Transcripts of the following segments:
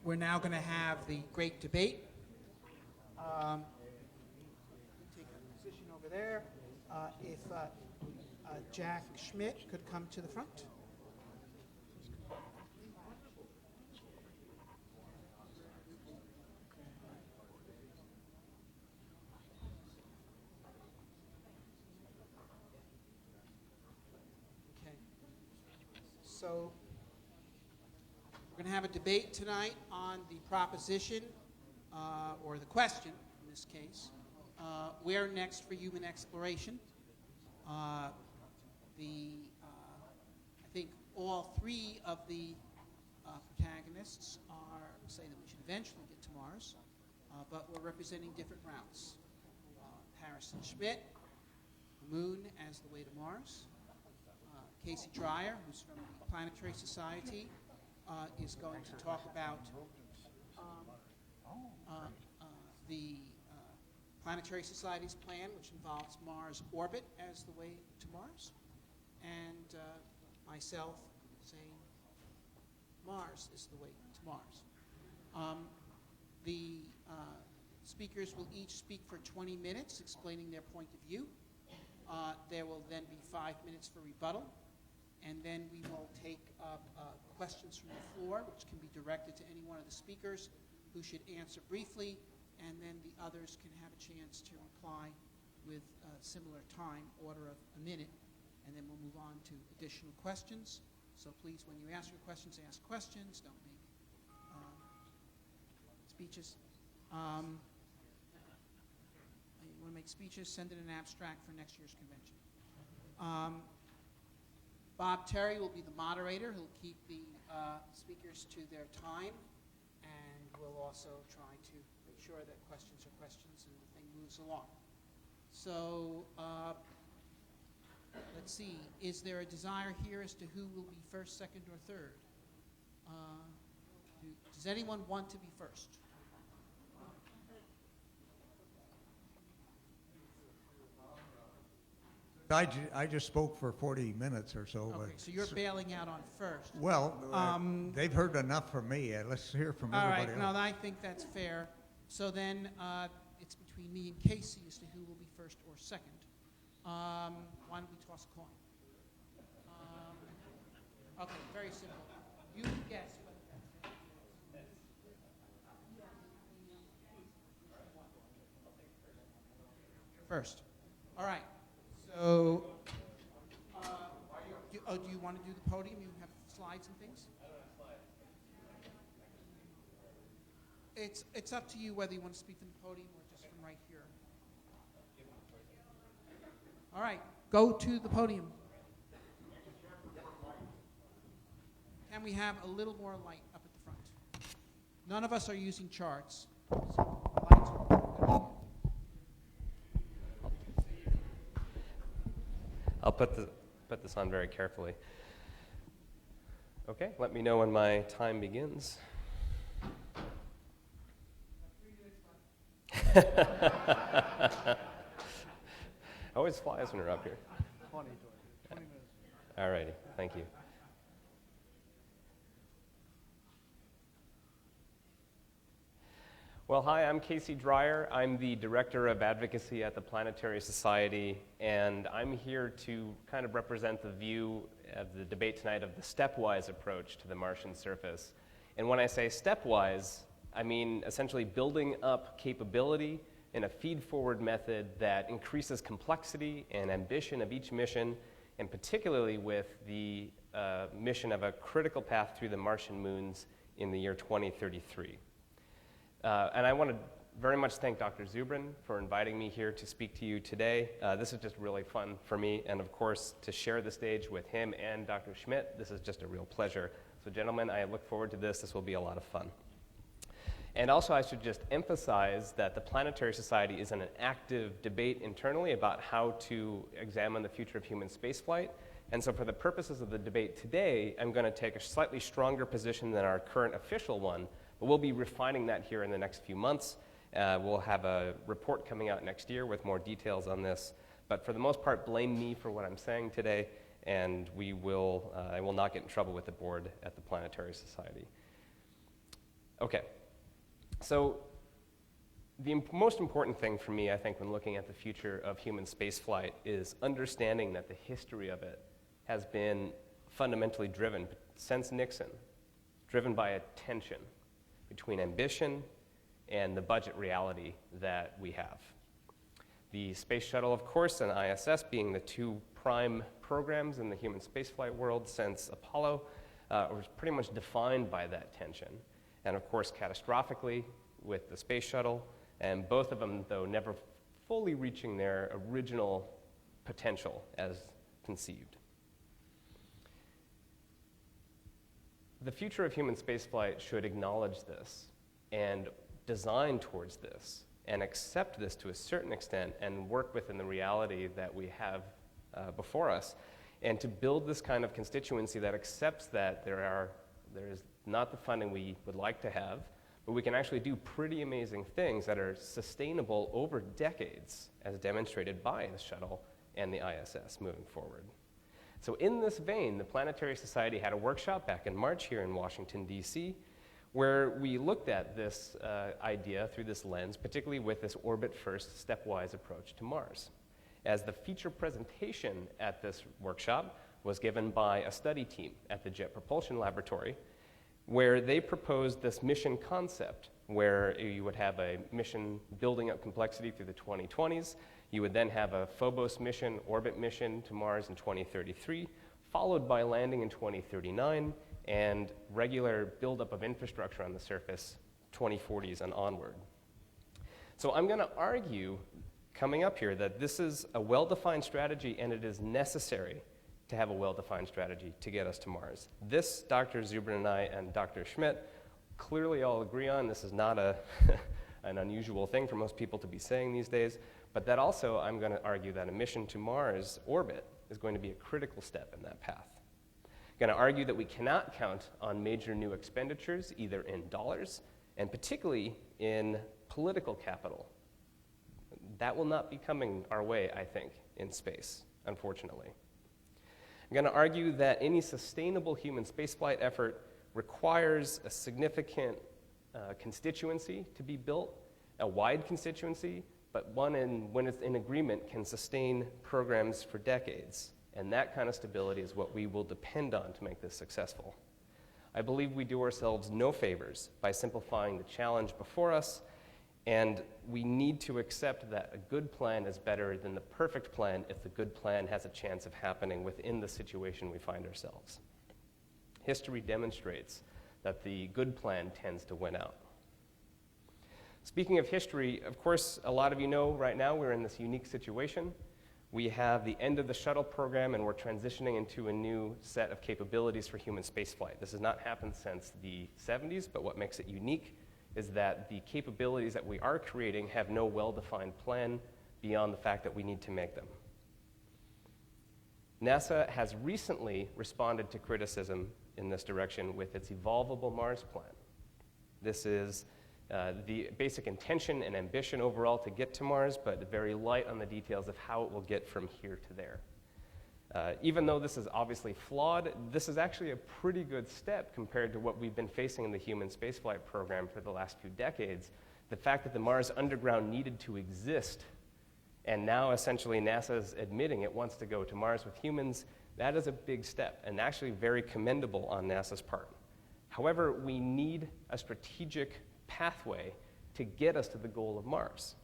We're now going to have the great debate. Take a position over there. If Jack Schmitt could come to the front. Okay. So we're going to have a debate tonight on the proposition, or the question in this case, where next for human exploration? I think all three of the protagonists say that we should eventually get to Mars, but we're representing different routes. Harrison Schmitt, the moon as the way to Mars. Casey Dreier, who's from the Planetary Society, is going to talk about the Planetary Society's plan, which involves Mars orbit as the way to Mars, and myself saying Mars is the way to Mars. The speakers will each speak for 20 minutes, explaining their point of view. There will then be 5 minutes for rebuttal, and then we will take up questions from the floor, which can be directed to any one of the speakers, who should answer briefly, and then the others can have a chance to reply with a similar time, order of a minute, and then we'll move on to additional questions. So please, when you ask your questions, ask questions. Don't make speeches. You want to make speeches, send in an abstract for next year's convention. Bob Terry will be the moderator. He'll keep the speakers to their time, and we'll also try to make sure that questions are questions and the thing moves along. So let's see. Is there a desire here as to who will be first, second, or third? Does anyone want to be first? I just spoke for 40 minutes or so. Okay, so you're bailing out on first. Well, they've heard enough from me. Let's hear from everybody else. All right, no, I think that's fair. So then it's between me and Casey as to who will be first or second. Why don't we toss a coin? Okay, very simple. You guess. First. All right. So, do you want to do the podium? You have slides and things? I don't have slides. It's up to you whether you want to speak from the podium or just from right here. All right, go to the podium. Can we have a little more light up at the front? None of us are using charts. So lights are I'll put this on very carefully. Okay, let me know when my time begins. Always flies when we're up here. 20 minutes. All righty, thank you. Well, hi, I'm Casey Dreier. I'm the Director of Advocacy at the Planetary Society, and I'm here to kind of represent the view of the debate tonight of the stepwise approach to the Martian surface. And when I say stepwise, I mean essentially building up capability in a feed-forward method that increases complexity and ambition of each mission, and particularly with the mission of a critical path through the Martian moons in the year 2033. And I want to very much thank Dr. Zubrin for inviting me here to speak to you today. This is just really fun for me, and of course, to share the stage with him and Dr. Schmitt, this is just a real pleasure. So gentlemen, I look forward to this. This will be a lot of fun. And also, I should just emphasize that the Planetary Society is in an active debate internally about how to examine the future of human spaceflight. And so for the purposes of the debate today, I'm going to take a slightly stronger position than our current official one, but we'll be refining that here in the next few months. We'll have a report coming out next year with more details on this. But for the most part, blame me for what I'm saying today, and I will not get in trouble with the board at the Planetary Society. Okay, so the most important thing for me, I think, when looking at the future of human spaceflight is understanding that the history of it has been fundamentally driven, since Nixon, driven by a tension between ambition and the budget reality that we have. The Space Shuttle, of course, and ISS being the two prime programs in the human spaceflight world since Apollo, was pretty much defined by that tension. And of course, catastrophically with the Space Shuttle, and both of them, though, never fully reaching their original potential as conceived. The future of human spaceflight should acknowledge this and design towards this and accept this to a certain extent and work within the reality that we have before us, and to build this kind of constituency that accepts that there is not the funding we would like to have, but we can actually do pretty amazing things that are sustainable over decades, as demonstrated by the shuttle and the ISS moving forward. So in this vein, the Planetary Society had a workshop back in March here in Washington, D.C., where we looked at this idea through this lens, particularly with this orbit-first, stepwise approach to Mars. As the feature presentation at this workshop was given by a study team at the Jet Propulsion Laboratory, where they proposed this mission concept, where you would have a mission building up complexity through the 2020s. You would then have a Phobos mission, orbit mission to Mars in 2033, followed by landing in 2039, and regular buildup of infrastructure on the surface, 2040s and onward. So I'm going to argue, coming up here, that this is a well-defined strategy, and it is necessary to have a well-defined strategy to get us to Mars. This, Dr. Zubrin and I and Dr. Schmitt clearly all agree on. This is not an unusual thing for most people to be saying these days, but that also I'm going to argue that a mission to Mars orbit is going to be a critical step in that path. I'm going to argue that we cannot count on major new expenditures, either in dollars and particularly in political capital. That will not be coming our way, I think, in space, unfortunately. I'm going to argue that any sustainable human spaceflight effort requires a significant constituency to be built, a wide constituency, but one when it's in agreement can sustain programs for decades. And that kind of stability is what we will depend on to make this successful. I believe we do ourselves no favors by simplifying the challenge before us, and we need to accept that a good plan is better than the perfect plan if the good plan has a chance of happening within the situation we find ourselves. History demonstrates that the good plan tends to win out. Speaking of history, of course, a lot of you know right now we're in this unique situation. We have the end of the shuttle program, and we're transitioning into a new set of capabilities for human spaceflight. This has not happened since the 70s, but what makes it unique is that the capabilities that we are creating have no well-defined plan beyond the fact that we need to make them. NASA has recently responded to criticism in this direction with its Evolvable Mars plan. This is the basic intention and ambition overall to get to Mars, but very light on the details of how it will get from here to there. Even though this is obviously flawed, this is actually a pretty good step compared to what we've been facing in the human spaceflight program for the last few decades. The fact that the Mars underground needed to exist, and now essentially NASA is admitting it wants to go to Mars with humans, that is a big step, and actually very commendable on NASA's part. However, we need a strategic pathway to get us to the goal of Mars.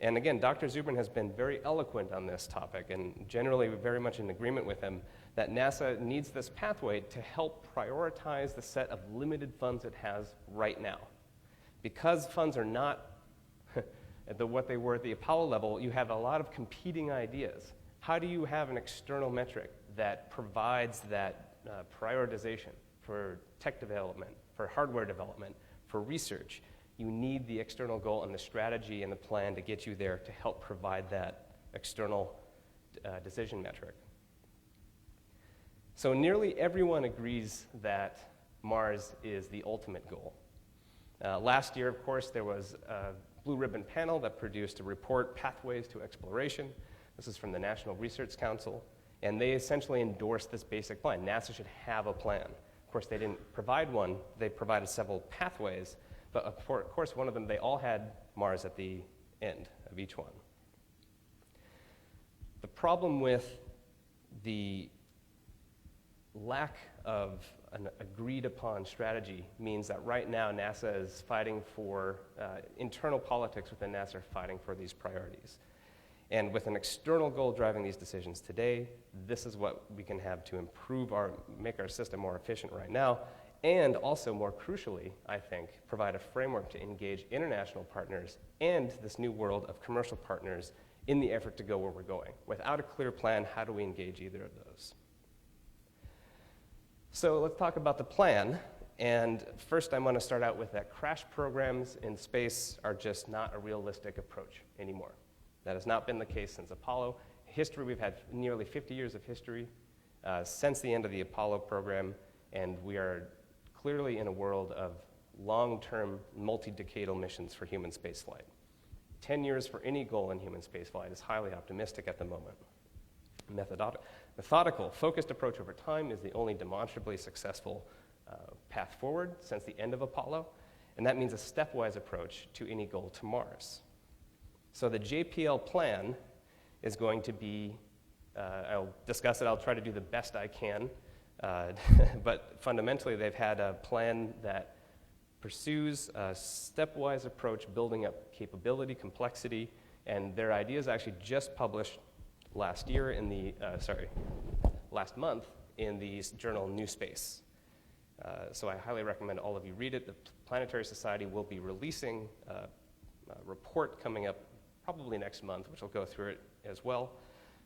And again, Dr. Zubrin has been very eloquent on this topic, and generally very much in agreement with him, that NASA needs this pathway to help prioritize the set of limited funds it has right now. Because funds are not at what they were at the Apollo level, you have a lot of competing ideas. How do you have an external metric that provides that prioritization for tech development, for hardware development, for research? You need the external goal and the strategy and the plan to get you there to help provide that external decision metric. So nearly everyone agrees that Mars is the ultimate goal. Last year, of course, there was a Blue Ribbon panel that produced a report, Pathways to Exploration. This is from the National Research Council, and they essentially endorsed this basic plan. NASA should have a plan Of course, they didn't provide one. They provided several pathways, but of course, one of them, they all had Mars at the end of each one. The problem with the lack of an agreed-upon strategy means that right now NASA is fighting for, internal politics within NASA are fighting for these priorities. And with an external goal driving these decisions today, this is what we can have to make our system more efficient right now, and also more crucially, I think, provide a framework to engage international partners and this new world of commercial partners in the effort to go where we're going. Without a clear plan, how do we engage either of those? So let's talk about the plan. And first, I'm going to start out with that crash programs in space are just not a realistic approach anymore. That has not been the case since Apollo. History, we've had nearly 50 years of history since the end of the Apollo program, and we are clearly in a world of long-term, multi-decadal missions for human spaceflight. 10 years for any goal in human spaceflight is highly optimistic at the moment. Methodical, focused approach over time is the only demonstrably successful path forward since the end of Apollo, and that means a stepwise approach to any goal to Mars. So the JPL plan is going to be, I'll discuss it, I'll try to do the best I can, but fundamentally they've had a plan that pursues a stepwise approach, building up capability, complexity, and their ideas actually just published last month in the journal New Space. So I highly recommend all of you read it. The Planetary Society will be releasing a report coming up probably next month, which will go through it as well.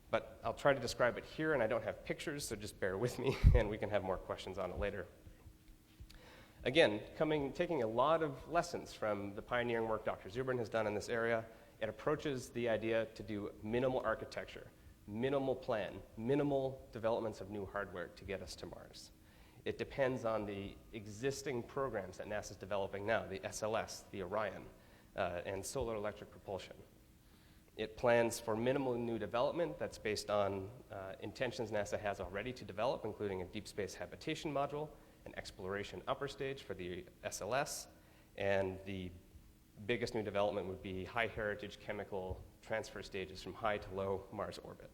But I'll try to describe it here, and I don't have pictures, so just bear with me, and we can have more questions on it later. Again, taking a lot of lessons from the pioneering work Dr. Zubrin has done in this area, it approaches the idea to do minimal architecture, minimal plan, minimal developments of new hardware to get us to Mars. It depends on the existing programs that NASA's developing now, the SLS, the Orion, and solar electric propulsion. It plans for minimal new development that's based on intentions NASA has already to develop, including a deep space habitation module, an exploration upper stage for the SLS, and the biggest new development would be high heritage chemical transfer stages from high to low Mars orbit.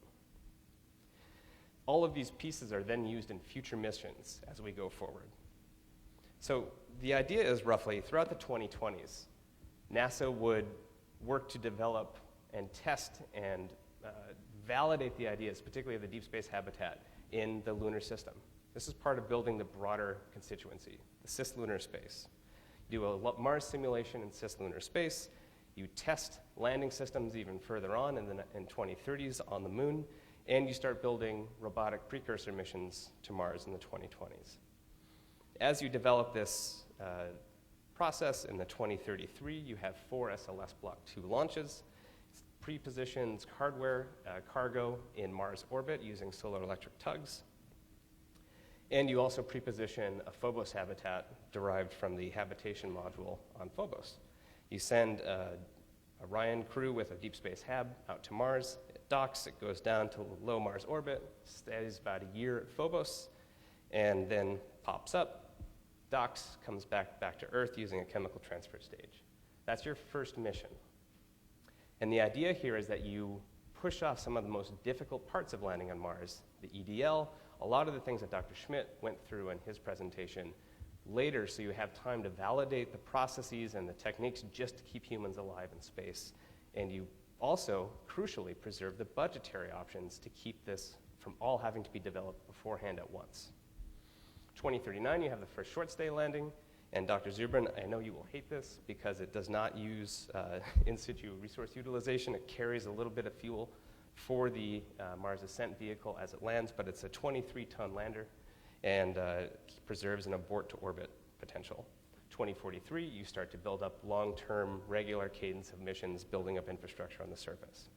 All of these pieces are then used in future missions as we go forward. So the idea is roughly throughout the 2020s, NASA would work to develop and test and validate the ideas, particularly of the deep space habitat in the lunar system. This is part of building the broader constituency, the cislunar space. You do a Mars simulation in cislunar space. You test landing systems even further on in 2030s on the moon, and you start building robotic precursor missions to Mars in the 2020s. As you develop this process in the 2033, you have 4 SLS Block 2 launches, pre-positioned hardware cargo in Mars orbit using solar electric tugs. And you also pre-position a Phobos habitat derived from the habitation module on Phobos. You send a Orion crew with a deep space hab out to Mars. It docks, it goes down to low Mars orbit, stays about a year at Phobos, and then pops up, docks, comes back to Earth using a chemical transfer stage. That's your first mission. And the idea here is that you push off some of the most difficult parts of landing on Mars, the EDL, a lot of the things that Dr. Schmitt went through in his presentation later, so you have time to validate the processes and the techniques just to keep humans alive in space. And you also, crucially, preserve the budgetary options to keep this from all having to be developed beforehand at once. 2039, you have the first short stay landing. And Dr. Zubrin, I know you will hate this because it does not use in situ resource utilization. It carries a little bit of fuel for the Mars ascent vehicle as it lands, but it's a 23-ton lander and preserves an abort to orbit potential. 2043, you start to build up long-term regular cadence of missions, building up infrastructure on the surface.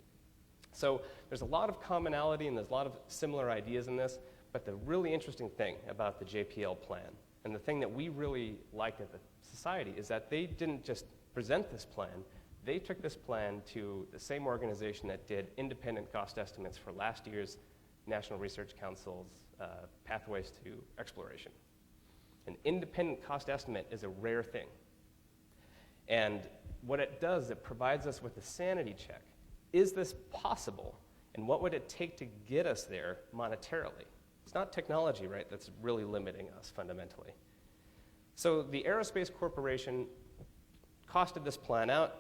So there's a lot of commonality and there's a lot of similar ideas in this, but the really interesting thing about the JPL plan, and the thing that we really liked at the Society, is that they didn't just present this plan, they took this plan to the same organization that did independent cost estimates for last year's National Research Council's Pathways to Exploration. An independent cost estimate is a rare thing. And what it does, it provides us with a sanity check. Is this possible? And what would it take to get us there monetarily? It's not technology, right, that's really limiting us fundamentally. So the Aerospace Corporation costed this plan out,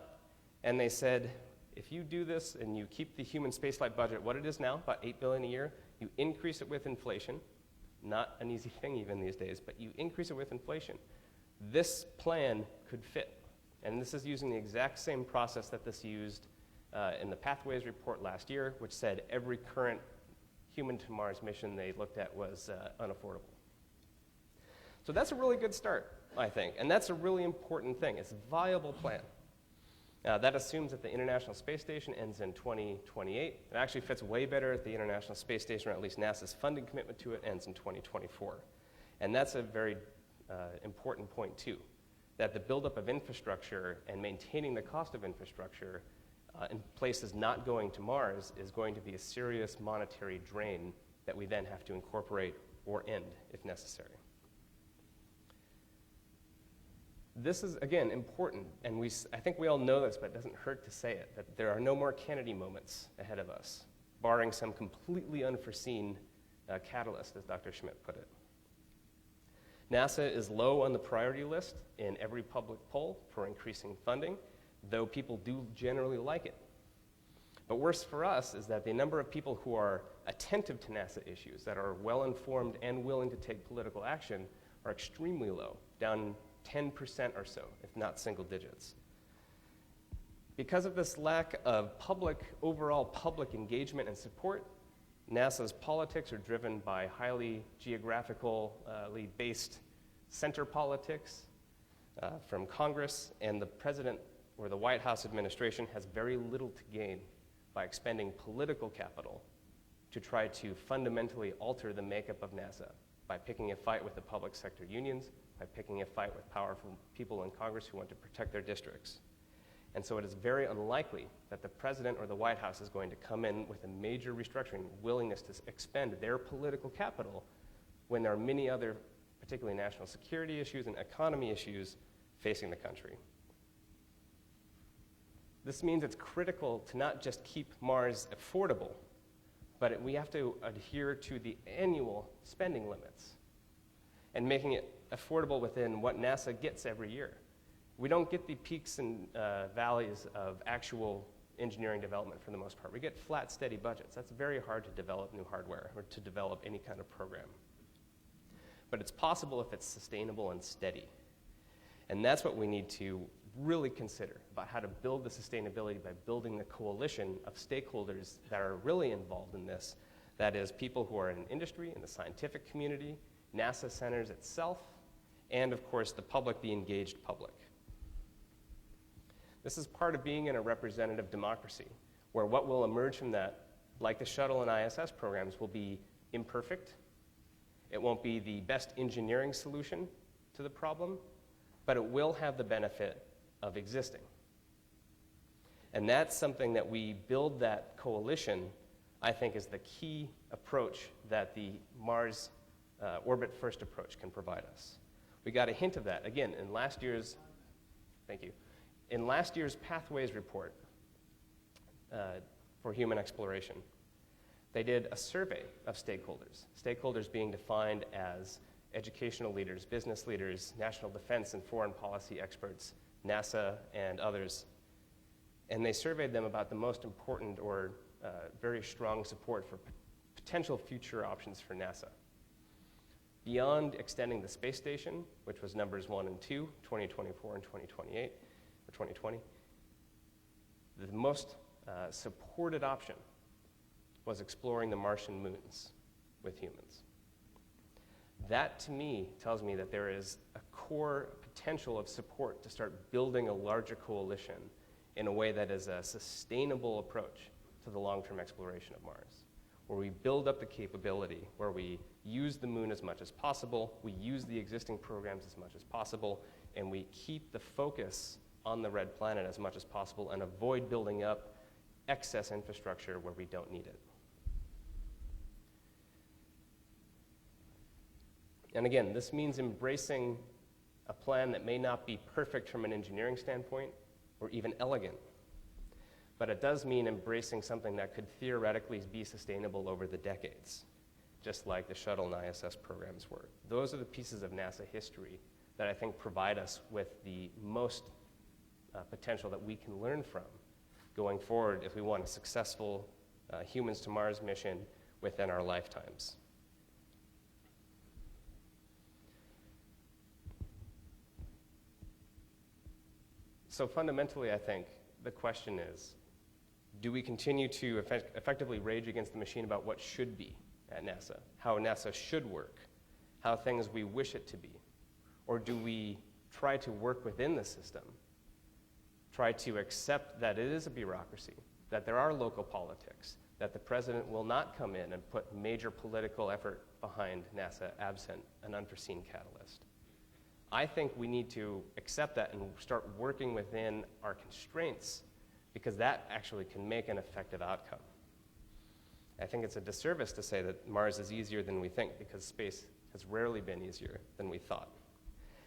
and they said, if you do this and you keep the human spaceflight budget what it is now, about $8 billion a year, you increase it with inflation, not an easy thing even these days, but you increase it with inflation, this plan could fit. And this is using the exact same process that this used in the Pathways report last year, which said every current human to Mars mission they looked at was unaffordable. So that's a really good start, I think, and that's a really important thing. It's a viable plan. That assumes that the International Space Station ends in 2028. It actually fits way better at the International Space Station, or at least NASA's funding commitment to it ends in 2024. And that's a very important point, too, that the buildup of infrastructure and maintaining the cost of infrastructure in places not going to Mars is going to be a serious monetary drain that we then have to incorporate or end if necessary. This is, again, important, and I think we all know this, but it doesn't hurt to say it, that there are no more Kennedy moments ahead of us, barring some completely unforeseen catalyst, as Dr. Schmitt put it. NASA is low on the priority list in every public poll for increasing funding, though people do generally like it. But worse for us is that the number of people who are attentive to NASA issues, that are well-informed and willing to take political action, are extremely low, down 10% or so, if not single digits. Because of this lack of overall public engagement and support, NASA's politics are driven by highly geographically based center politics from Congress, and the president or the White House administration has very little to gain by expending political capital to try to fundamentally alter the makeup of NASA by picking a fight with the public sector unions, by picking a fight with powerful people in Congress who want to protect their districts. And so it is very unlikely that the president or the White House is going to come in with a major restructuring willingness to expend their political capital when there are many other, particularly national security issues and economy issues, facing the country. This means it's critical to not just keep Mars affordable, but we have to adhere to the annual spending limits and making it affordable within what NASA gets every year. We don't get the peaks and valleys of actual engineering development for the most part. We get flat, steady budgets. That's very hard to develop new hardware or to develop any kind of program. But it's possible if it's sustainable and steady. And that's what we need to really consider about how to build the sustainability by building the coalition of stakeholders that are really involved in this. That is, people who are in industry, in the scientific community, NASA centers itself, and of course the public, the engaged public. This is part of being in a representative democracy, where what will emerge from that, like the shuttle and ISS programs, will be imperfect. It won't be the best engineering solution to the problem, but it will have the benefit of existing. And that's something that we build that coalition, I think, is the key approach that the Mars Orbit First approach can provide us. We got a hint of that, again, in last year's, thank you, in last year's Pathways report for human exploration. They did a survey of stakeholders being defined as educational leaders, business leaders, national defense and foreign policy experts, NASA and others. And they surveyed them about the most important or very strong support for potential future options for NASA. Beyond extending the space station, which was numbers 1 and 2, 2024 and 2028, or 2020, the most supported option was exploring the Martian moons with humans. That, to me, tells me that there is a core potential of support to start building a larger coalition in a way that is a sustainable approach to the long-term exploration of Mars, where we build up the capability, where we use the moon as much as possible, we use the existing programs as much as possible, and we keep the focus on the red planet as much as possible and avoid building up excess infrastructure where we don't need it. And again, this means embracing a plan that may not be perfect from an engineering standpoint or even elegant, but it does mean embracing something that could theoretically be sustainable over the decades, just like the shuttle and ISS programs were. Those are the pieces of NASA history that I think provide us with the most potential that we can learn from going forward if we want a successful humans to Mars mission within our lifetimes. So fundamentally, I think the question is, do we continue to effectively rage against the machine about what should be at NASA, how NASA should work, how things we wish it to be? Or do we try to work within the system, try to accept that it is a bureaucracy, that there are local politics, that the president will not come in and put major political effort behind NASA absent an unforeseen catalyst? I think we need to accept that and start working within our constraints, because that actually can make an effective outcome. I think it's a disservice to say that Mars is easier than we think, because space has rarely been easier than we thought.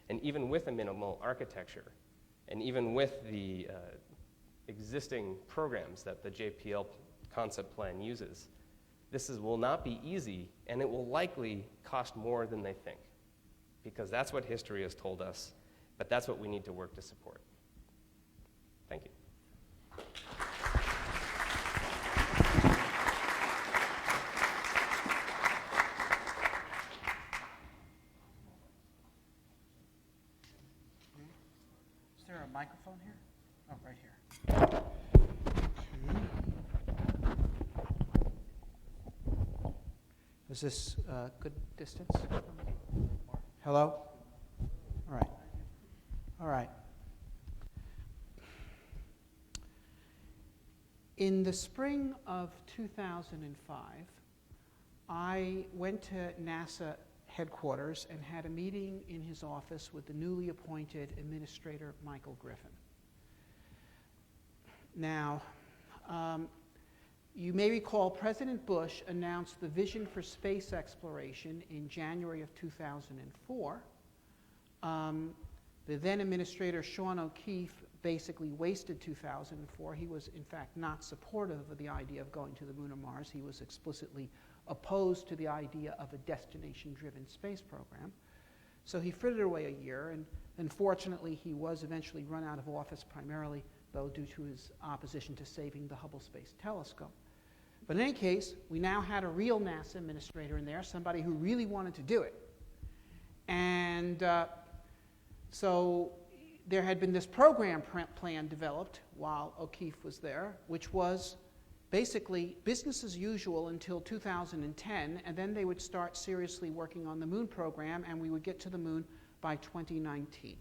And even with a minimal architecture, and even with the existing programs that the JPL concept plan uses, will not be easy, and it will likely cost more than they think, because that's what history has told us, but that's what we need to work to support. Thank you. Is there a microphone here? Oh, right here. Is this a good distance? Hello? All right. All right. In the spring of 2005, I went to NASA headquarters and had a meeting in his office with the newly appointed Administrator Michael Griffin. Now, you may recall President Bush announced the vision for space exploration in January of 2004. The then Administrator Sean O'Keefe basically wasted 2004. He was, in fact, not supportive of the idea of going to the moon or Mars. He was explicitly opposed to the idea of a destination-driven space program. So he frittered away a year, and unfortunately, he was eventually run out of office, primarily, though, due to his opposition to saving the Hubble Space Telescope. But in any case, we now had a real NASA administrator in there, somebody who really wanted to do it. And so there had been this program plan developed while O'Keefe was there, which was basically business as usual until 2010, and then they would start seriously working on the moon program, and we would get to the moon by 2019.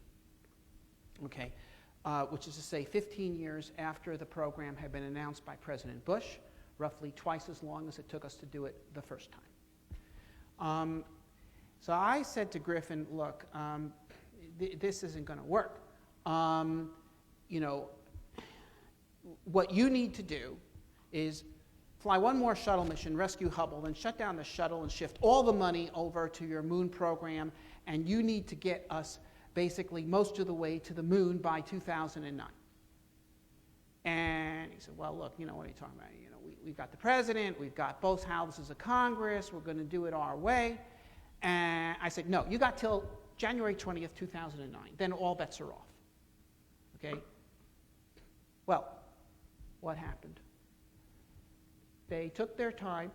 Okay, which is to say 15 years after the program had been announced by President Bush, roughly twice as long as it took us to do it the first time. So I said to Griffin, look, this isn't going to work. You know, what you need to do is fly one more shuttle mission, rescue Hubble, then shut down the shuttle and shift all the money over to your moon program, and you need to get us basically most of the way to the moon by 2009. And he said, well, look, you know, what are you talking about? You know, we've got the president, we've got both houses of Congress, we're going to do it our way. And I said, no, you got till January 20th, 2009. Then all bets are off. Okay? Well, what happened? They took their time.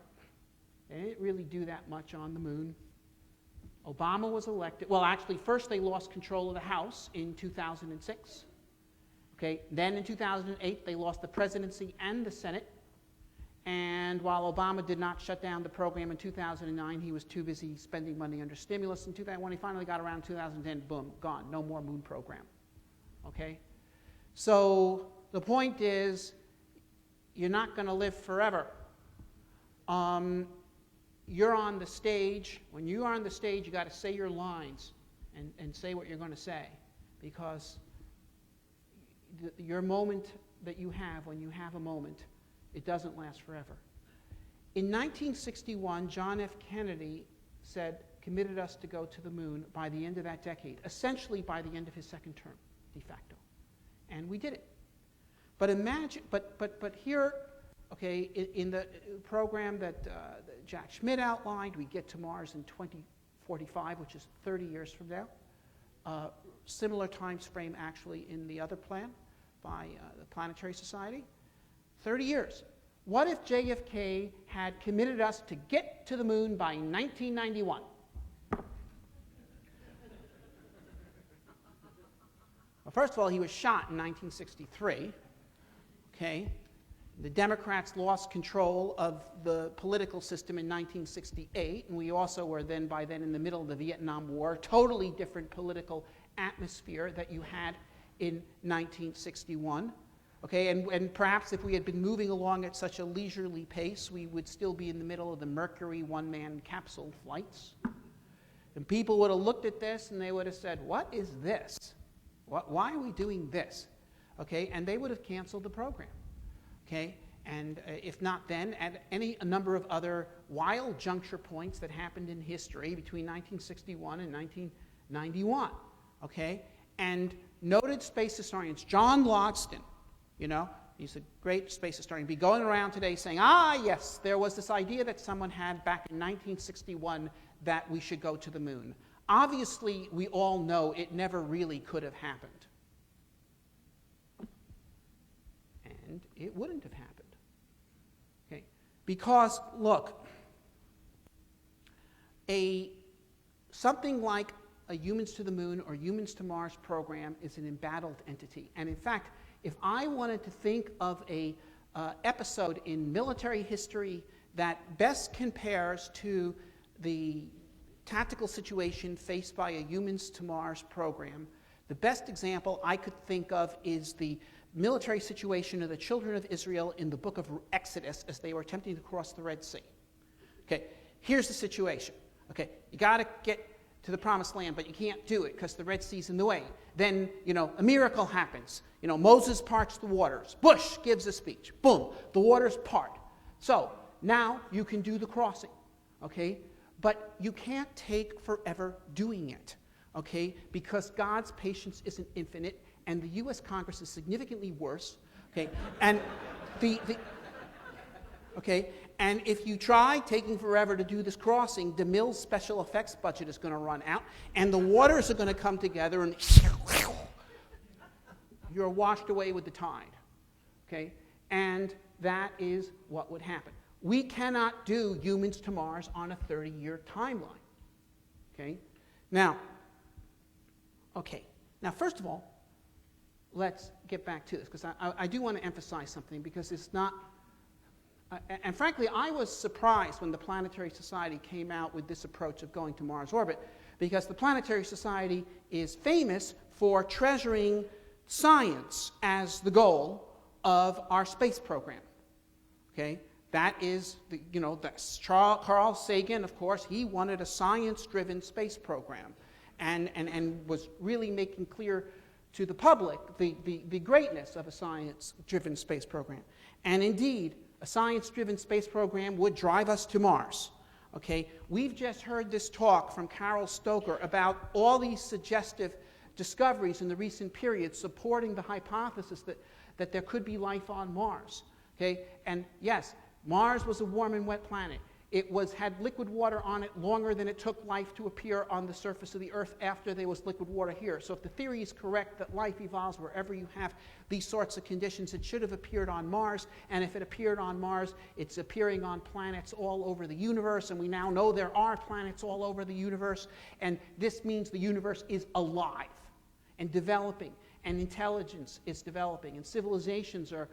They didn't really do that much on the moon. Obama was elected. Well, actually, first they lost control of the House in 2006. Okay? Then in 2008, they lost the presidency and the Senate. And while Obama did not shut down the program in 2009, he was too busy spending money under stimulus. In 2001, when he finally got around 2010, boom, gone. No more moon program. Okay? So the point is, you're not going to live forever. You're on the stage. When you are on the stage, you got to say your lines and say what you're going to say, because your moment that you have, when you have a moment, it doesn't last forever. In 1961, John F. Kennedy said, committed us to go to the moon by the end of that decade, essentially by the end of his second term, de facto. And we did it. But imagine, but here, okay, in the program that Jack Schmitt outlined, we get to Mars in 2045, which is 30 years from now. Similar time frame actually in the other plan by the Planetary Society. 30 years. What if JFK had committed us to get to the moon by 1991? Well, first of all, he was shot in 1963. Okay? The Democrats lost control of the political system in 1968, and we also were by then in the middle of the Vietnam War, totally different political atmosphere that you had in 1961. Okay, and perhaps if we had been moving along at such a leisurely pace, we would still be in the middle of the Mercury one-man capsule flights. And people would have looked at this and they would have said, what is this? Why are we doing this? Okay, and they would have canceled the program. Okay, and if not then, at a number of other wild juncture points that happened in history between 1961 and 1991. Okay, and noted space historians, John Logsdon, you know, he's a great space historian, be going around today saying, yes, there was this idea that someone had back in 1961 that we should go to the moon. Obviously, we all know it never really could have happened. And it wouldn't have happened. Okay? Because, look, something like a Humans to the Moon or Humans to Mars program is an embattled entity. And in fact, if I wanted to think of a episode in military history that best compares to the tactical situation faced by a Humans to Mars program, the best example I could think of is the military situation of the children of Israel in the book of Exodus as they were attempting to cross the Red Sea. Okay, here's the situation. Okay, you got to get to the promised land, but you can't do it because the Red Sea's in the way. Then, a miracle happens. Moses parts the waters. Bush gives a speech. Boom, the waters part. So now you can do the crossing, okay? But you can't take forever doing it, okay? Because God's patience isn't infinite, and the U.S. Congress is significantly worse, okay? And okay, and if you try taking forever to do this crossing, DeMille's special effects budget is going to run out, and the waters are going to come together, and you're washed away with the tide, okay? And that is what would happen. We cannot do Humans to Mars on a 30-year timeline, okay? Now, first of all, let's get back to this, because I do want to emphasize something, because it's not... and frankly, I was surprised when the Planetary Society came out with this approach of going to Mars orbit, because the Planetary Society is famous for treasuring science as the goal of our space program. Okay? That is, Carl Sagan, of course, he wanted a science-driven space program and was really making clear to the public the greatness of a science-driven space program. And indeed, a science-driven space program would drive us to Mars. Okay? We've just heard this talk from Carol Stoker about all these suggestive discoveries in the recent period supporting the hypothesis that there could be life on Mars. Okay? And yes, Mars was a warm and wet planet. It had liquid water on it longer than it took life to appear on the surface of the Earth after there was liquid water here. So if the theory is correct that life evolves wherever you have these sorts of conditions, it should have appeared on Mars. And if it appeared on Mars, it's appearing on planets all over the universe. And we now know there are planets all over the universe. And this means the universe is alive and developing. And intelligence is developing. And civilizations are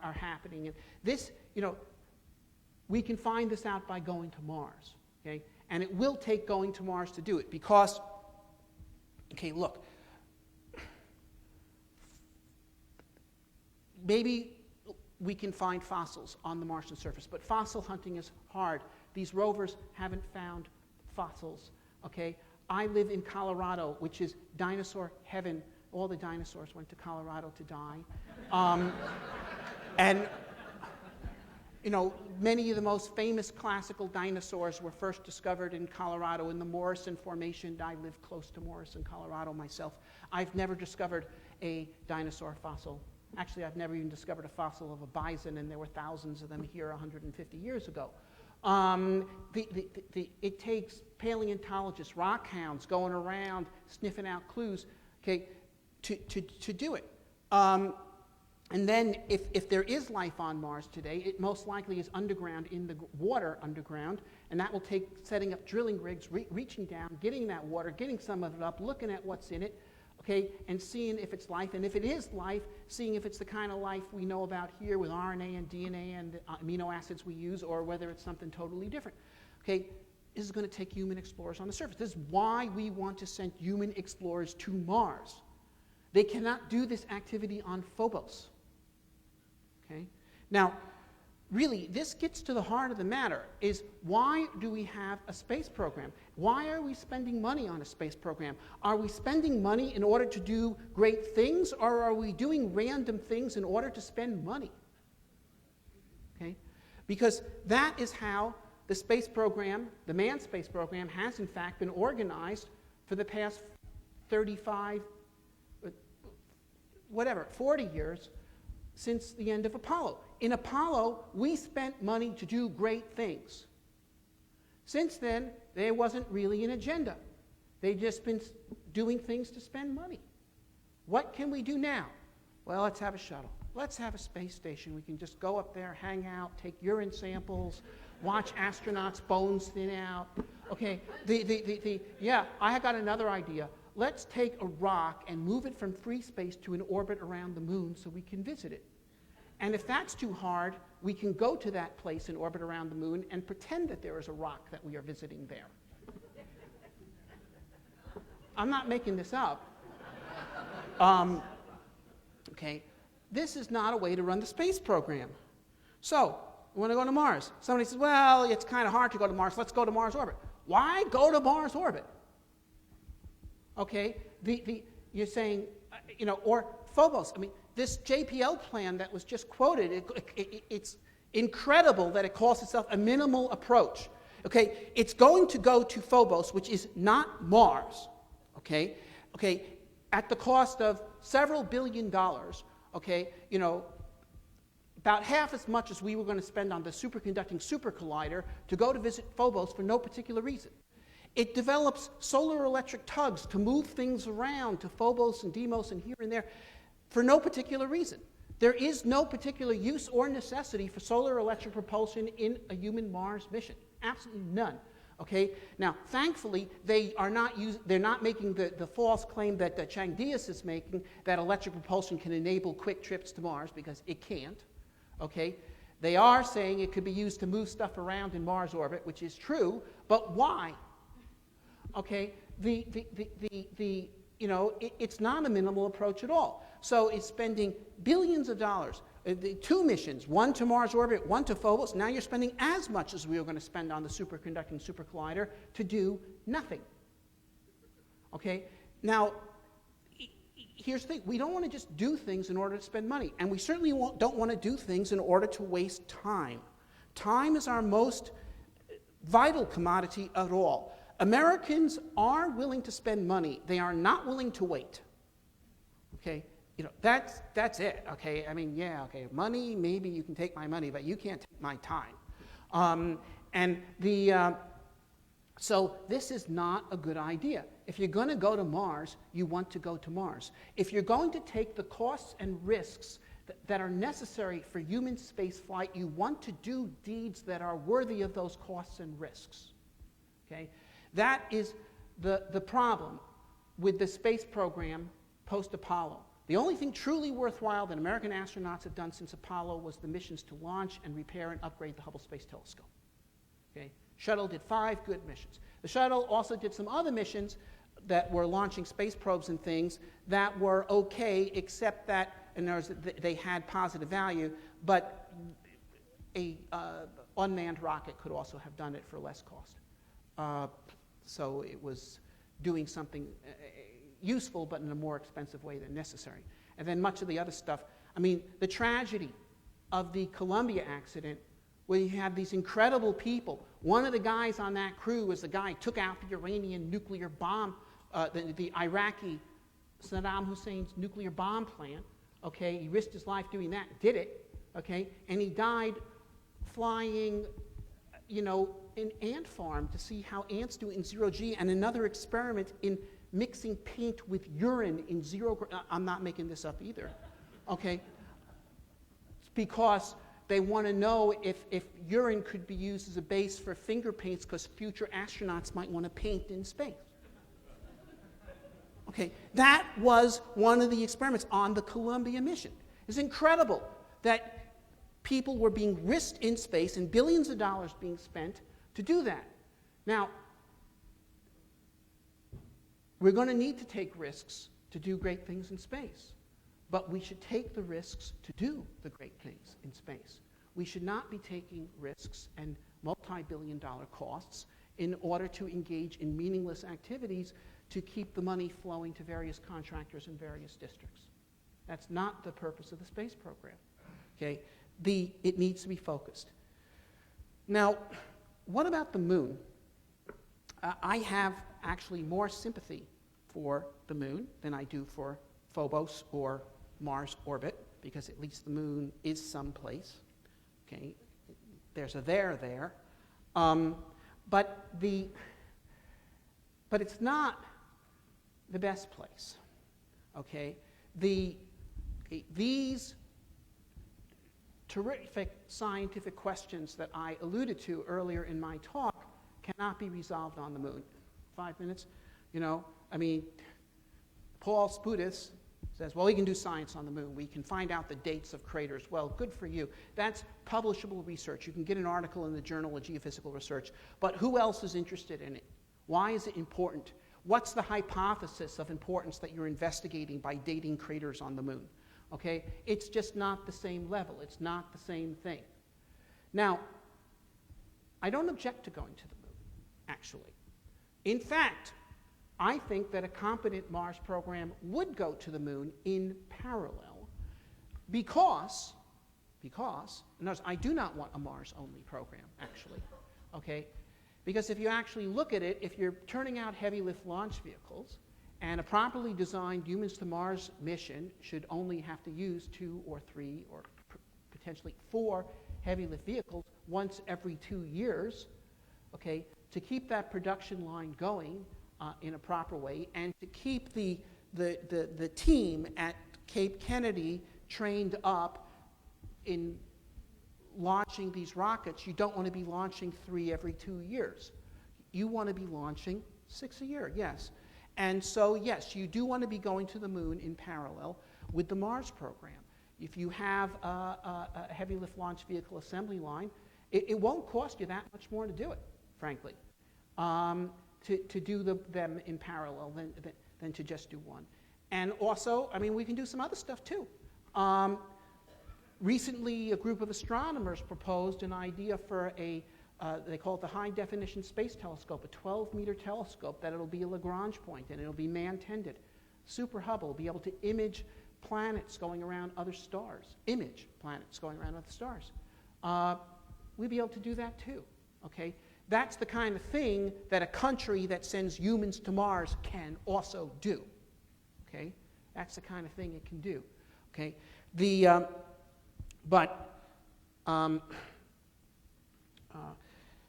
happening. And this, we can find this out by going to Mars, okay? And it will take going to Mars to do it because, okay, look, maybe we can find fossils on the Martian surface, but fossil hunting is hard. These rovers haven't found fossils, okay? I live in Colorado, which is dinosaur heaven. All the dinosaurs went to Colorado to die. And You know, many of the most famous classical dinosaurs were first discovered in Colorado in the Morrison Formation. I live close to Morrison, Colorado myself. I've never discovered a dinosaur fossil. Actually, I've never even discovered a fossil of a bison, and there were thousands of them here 150 years ago. It takes paleontologists, rock hounds, going around sniffing out clues, okay, to do it. And then if there is life on Mars today, it most likely is underground, in the water underground, and that will take setting up drilling rigs, reaching down, getting that water, getting some of it up, looking at what's in it, okay, and seeing if it's life. And if it is life, seeing if it's the kind of life we know about here with RNA and DNA and the amino acids we use, or whether it's something totally different. Okay, this is going to take human explorers on the surface. This is why we want to send human explorers to Mars. They cannot do this activity on Phobos. Okay? Now, really, this gets to the heart of the matter, is why do we have a space program? Why are we spending money on a space program? Are we spending money in order to do great things, or are we doing random things in order to spend money? Okay? Because that is how the space program, the manned space program, has in fact been organized for the past 35, 40 years since the end of Apollo. In Apollo, we spent money to do great things. Since then, there wasn't really an agenda. They've just been doing things to spend money. What can we do now? Well, let's have a shuttle. Let's have a space station. We can just go up there, hang out, take urine samples, watch astronauts' bones thin out. Okay, yeah, I have got another idea. Let's take a rock and move it from free space to an orbit around the moon so we can visit it. And if that's too hard, we can go to that place in orbit around the moon and pretend that there is a rock that we are visiting there. I'm not making this up. Okay, this is not a way to run the space program. So, we want to go to Mars. Somebody says, well, it's kind of hard to go to Mars. Let's go to Mars orbit. Why go to Mars orbit? Okay, you're saying, or Phobos. I mean, this JPL plan that was just quoted, it's incredible that it calls itself a minimal approach. Okay, it's going to go to Phobos, which is not Mars. Okay, at the cost of several $billion. Okay, about half as much as we were going to spend on the superconducting super collider to go to visit Phobos for no particular reason. It develops solar electric tugs to move things around to Phobos and Deimos and here and there for no particular reason. There is no particular use or necessity for solar electric propulsion in a human Mars mission. Absolutely none. Okay? Now, thankfully, they're not making the false claim that Chang Diaz is making, that electric propulsion can enable quick trips to Mars, because it can't. Okay? They are saying it could be used to move stuff around in Mars orbit, which is true, but why? Okay, it's not a minimal approach at all. So it's spending billions of dollars. Two missions, one to Mars orbit, one to Phobos. Now you're spending as much as we were going to spend on the superconducting super collider to do nothing. Okay, now here's the thing. We don't want to just do things in order to spend money. And we certainly don't want to do things in order to waste time. Time is our most vital commodity at all. Americans are willing to spend money. They are not willing to wait. Okay, that's it. Okay, I mean, yeah, okay, money, maybe you can take my money, but you can't take my time. So this is not a good idea. If you're going to go to Mars, you want to go to Mars. If you're going to take the costs and risks that are necessary for human space flight, you want to do deeds that are worthy of those costs and risks. Okay? That is the problem with the space program post-Apollo. The only thing truly worthwhile that American astronauts have done since Apollo was the missions to launch and repair and upgrade the Hubble Space Telescope. Okay? Shuttle did 5 good missions. The shuttle also did some other missions that were launching space probes and things that were okay, except that they had positive value, but a unmanned rocket could also have done it for less cost. So it was doing something useful, but in a more expensive way than necessary. And then much of the other stuff, I mean, the tragedy of the Columbia accident where you have these incredible people. One of the guys on that crew was the guy who took out the Iranian nuclear bomb, the Iraqi Saddam Hussein's nuclear bomb plant. Okay, he risked his life doing that, did it. Okay, and he died flying, an ant farm to see how ants do it in zero G, and another experiment in mixing paint with urine in I'm not making this up either. Okay, it's because they want to know if urine could be used as a base for finger paints because future astronauts might want to paint in space. Okay, that was one of the experiments on the Columbia mission. It's incredible that people were being risked in space and billions of dollars being spent to do that. Now, we're going to need to take risks to do great things in space. But we should take the risks to do the great things in space. We should not be taking risks and multi-billion-dollar costs in order to engage in meaningless activities to keep the money flowing to various contractors in various districts. That's not the purpose of the space program. Okay? It needs to be focused. Now, what about the moon? I have actually more sympathy for the moon than I do for Phobos or Mars orbit, because at least the moon is someplace. Okay, there's a there. But it's not the best place. Okay, these terrific scientific questions that I alluded to earlier in my talk cannot be resolved on the moon. 5 minutes, Paul Spudis says, well, we can do science on the moon. We can find out the dates of craters. Well, good for you. That's publishable research. You can get an article in the Journal of Geophysical Research. But who else is interested in it? Why is it important? What's the hypothesis of importance that you're investigating by dating craters on the moon? Okay? It's just not the same level. It's not the same thing. Now, I don't object to going to the moon, actually. In fact, I think that a competent Mars program would go to the moon in parallel because notice, I do not want a Mars-only program, actually, okay? Because if you actually look at it, if you're turning out heavy-lift launch vehicles, and a properly designed humans-to-Mars mission should only have to use 2 or 3 or potentially 4 heavy-lift vehicles once every 2 years, okay, to keep that production line going in a proper way, and to keep the team at Cape Kennedy trained up in launching these rockets, you don't want to be launching 3 every 2 years. You want to be launching 6 a year, yes. And so, yes, you do want to be going to the moon in parallel with the Mars program. If you have a heavy lift launch vehicle assembly line, it won't cost you that much more to do it, frankly. To do them in parallel than to just do one. And also, we can do some other stuff too. Recently, a group of astronomers proposed an idea for they call it the High Definition Space Telescope, a 12-meter telescope that it'll be a Lagrange point and it'll be man-tended. Super Hubble will be able to image planets going around other stars, We'll be able to do that too, okay? That's the kind of thing that a country that sends humans to Mars can also do. Okay, that's the kind of thing it can do. Okay,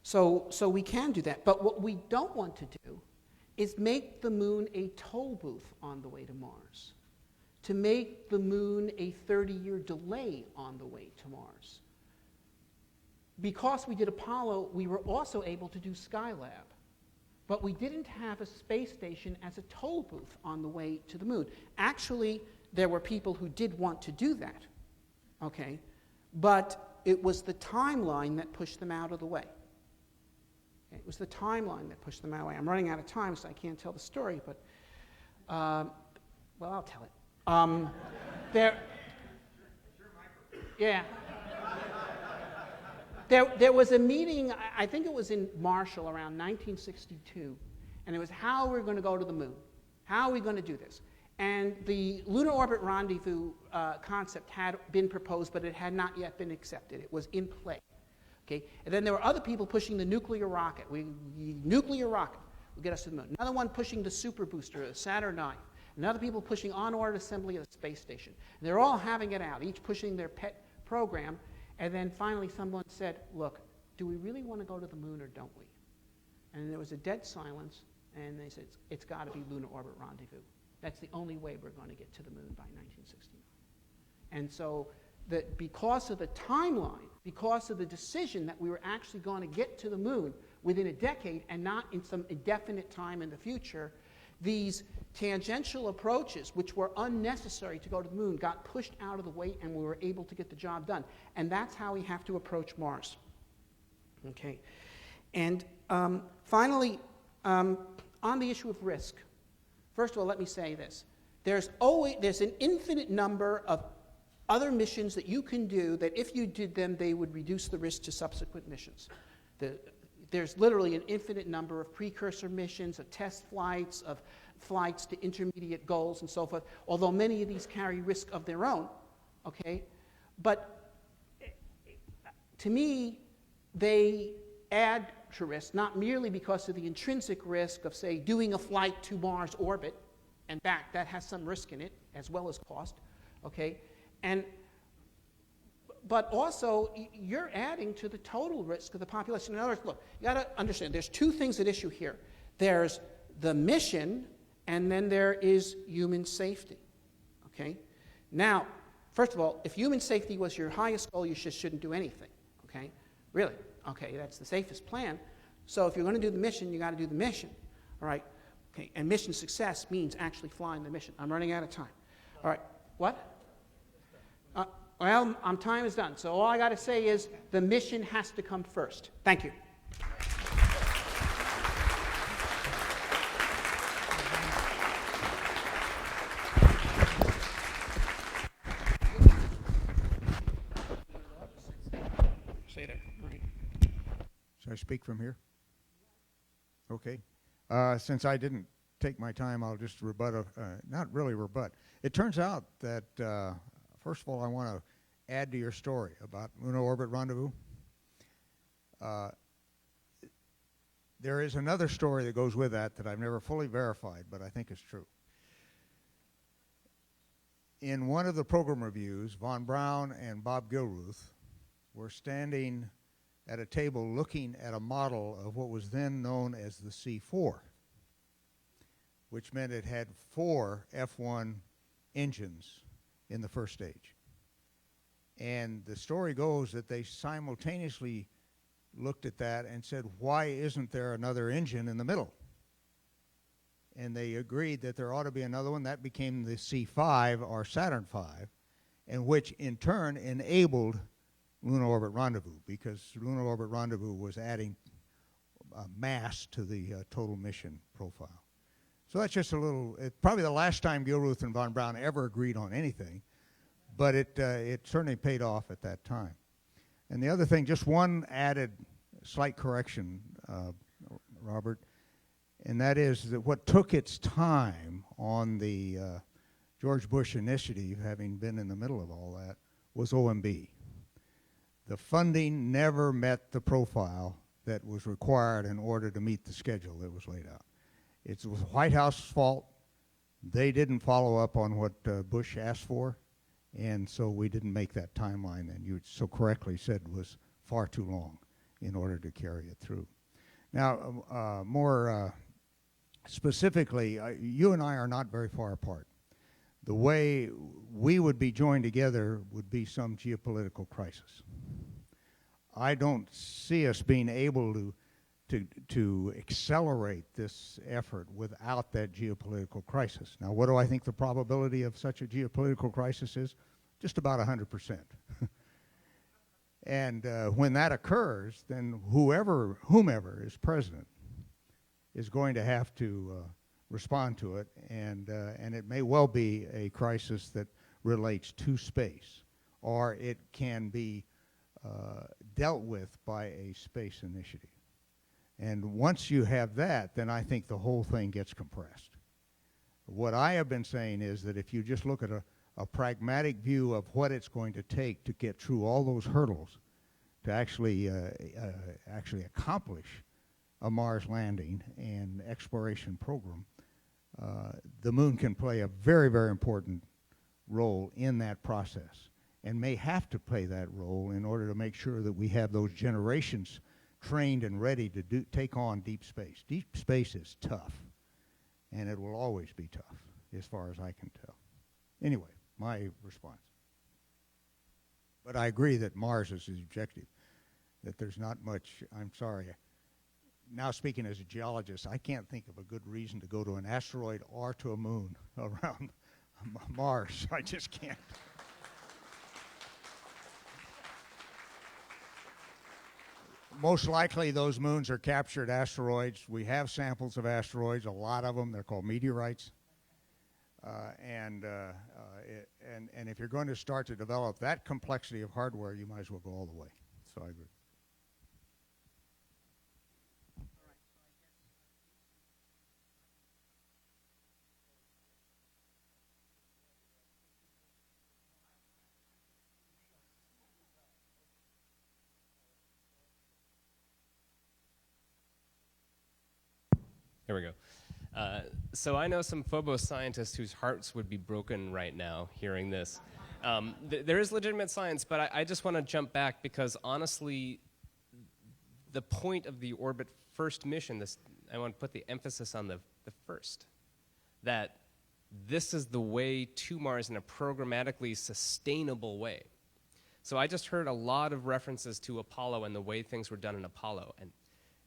so we can do that. But what we don't want to do is make the moon a toll booth on the way to Mars, to make the moon a 30-year delay on the way to Mars. Because we did Apollo, we were also able to do Skylab. But we didn't have a space station as a toll booth on the way to the moon. Actually, there were people who did want to do that, okay? But it was the timeline that pushed them out of the way. It was the timeline that pushed them out of the way. I'm running out of time, so I can't tell the story, but, well, I'll tell it. Yeah. There was a meeting, I think it was in Marshall around 1962, and it was how we're going to go to the moon. How are we going to do this? And the lunar orbit rendezvous concept had been proposed, but it had not yet been accepted. It was in play. Okay? And then there were other people pushing the nuclear rocket. Nuclear rocket will get us to the moon. Another one pushing the super booster, the Saturn 9. And other people pushing on-orbit assembly of the space station. And they're all having it out, each pushing their pet program. And then finally someone said, look, do we really want to go to the moon or don't we? And there was a dead silence, and they said, it's got to be lunar orbit rendezvous. That's the only way we're going to get to the moon by 1969. And so because of the timeline, because of the decision that we were actually going to get to the moon within a decade and not in some indefinite time in the future, these tangential approaches, which were unnecessary to go to the moon, got pushed out of the way and we were able to get the job done. And that's how we have to approach Mars. Okay. And finally, on the issue of risk, first of all, let me say this. There's an infinite number of other missions that you can do that if you did them, they would reduce the risk to subsequent missions. There's literally an infinite number of precursor missions, of test flights, of flights to intermediate goals and so forth, although many of these carry risk of their own, okay? But to me, they add to risk, not merely because of the intrinsic risk of, say, doing a flight to Mars orbit and back. That has some risk in it, as well as cost, okay? But also, you're adding to the total risk of the population. In other words, look, you got to understand, there's two things at issue here. There's the mission, and then there is human safety, okay? Now, first of all, if human safety was your highest goal, you shouldn't do anything, okay? Really, okay, that's the safest plan. So if you're going to do the mission, you got to do the mission, all right? Okay, and mission success means actually flying the mission. I'm running out of time. All right, what? Well, time is done. So all I got to say is the mission has to come first. Thank you. Stay there. All right. Should I speak from here? Okay. Since I didn't take my time, I'll just rebut, not really rebut. It turns out that, first of all, I want to add to your story about lunar orbit rendezvous. There is another story that goes with that I've never fully verified, but I think is true. In one of the program reviews, Von Braun and Bob Gilruth were standing at a table looking at a model of what was then known as the C4, which meant it had 4 F1 engines in the first stage. And the story goes that they simultaneously looked at that and said, why isn't there another engine in the middle? And they agreed that there ought to be another one. That became the C5 or Saturn V, and which in turn enabled lunar orbit rendezvous, because lunar orbit rendezvous was adding mass to the total mission profile. So that's just a little, probably the last time Gilruth and Von Braun ever agreed on anything, but it certainly paid off at that time. And the other thing, just one added slight correction, Robert, and that is that what took its time on the George Bush initiative, having been in the middle of all that, was OMB. The funding never met the profile that was required in order to meet the schedule that was laid out. It was the White House's fault. They didn't follow up on what Bush asked for, and so we didn't make that timeline that you so correctly said was far too long in order to carry it through. Now, more specifically, you and I are not very far apart. The way we would be joined together would be some geopolitical crisis. I don't see us being able to accelerate this effort without that geopolitical crisis. Now, what do I think the probability of such a geopolitical crisis is? Just about 100%. And when that occurs, then whomever is president is going to have to respond to it, and it may well be a crisis that relates to space, or it can be dealt with by a space initiative. And once you have that, then I think the whole thing gets compressed. What I have been saying is that if you just look at a pragmatic view of what it's going to take to get through all those hurdles to actually accomplish a Mars landing and exploration program, the moon can play a very, very important role in that process, and may have to play that role in order to make sure that we have those generations trained and ready to take on deep space. Deep space is tough, and it will always be tough, as far as I can tell. Anyway, my response. But I agree that Mars is the objective, that there's not much, I'm sorry. Now speaking as a geologist, I can't think of a good reason to go to an asteroid or to a moon around Mars. I just can't. Most likely those moons are captured asteroids. We have samples of asteroids, a lot of them. They're called meteorites. And if you're going to start to develop that complexity of hardware, you might as well go all the way. So I agree. Here we go. So I know some Phobos scientists whose hearts would be broken right now hearing this. There is legitimate science, but I just want to jump back because honestly, the point of the orbit first mission, I want to put the emphasis on the first, that this is the way to Mars in a programmatically sustainable way. So I just heard a lot of references to Apollo and the way things were done in Apollo,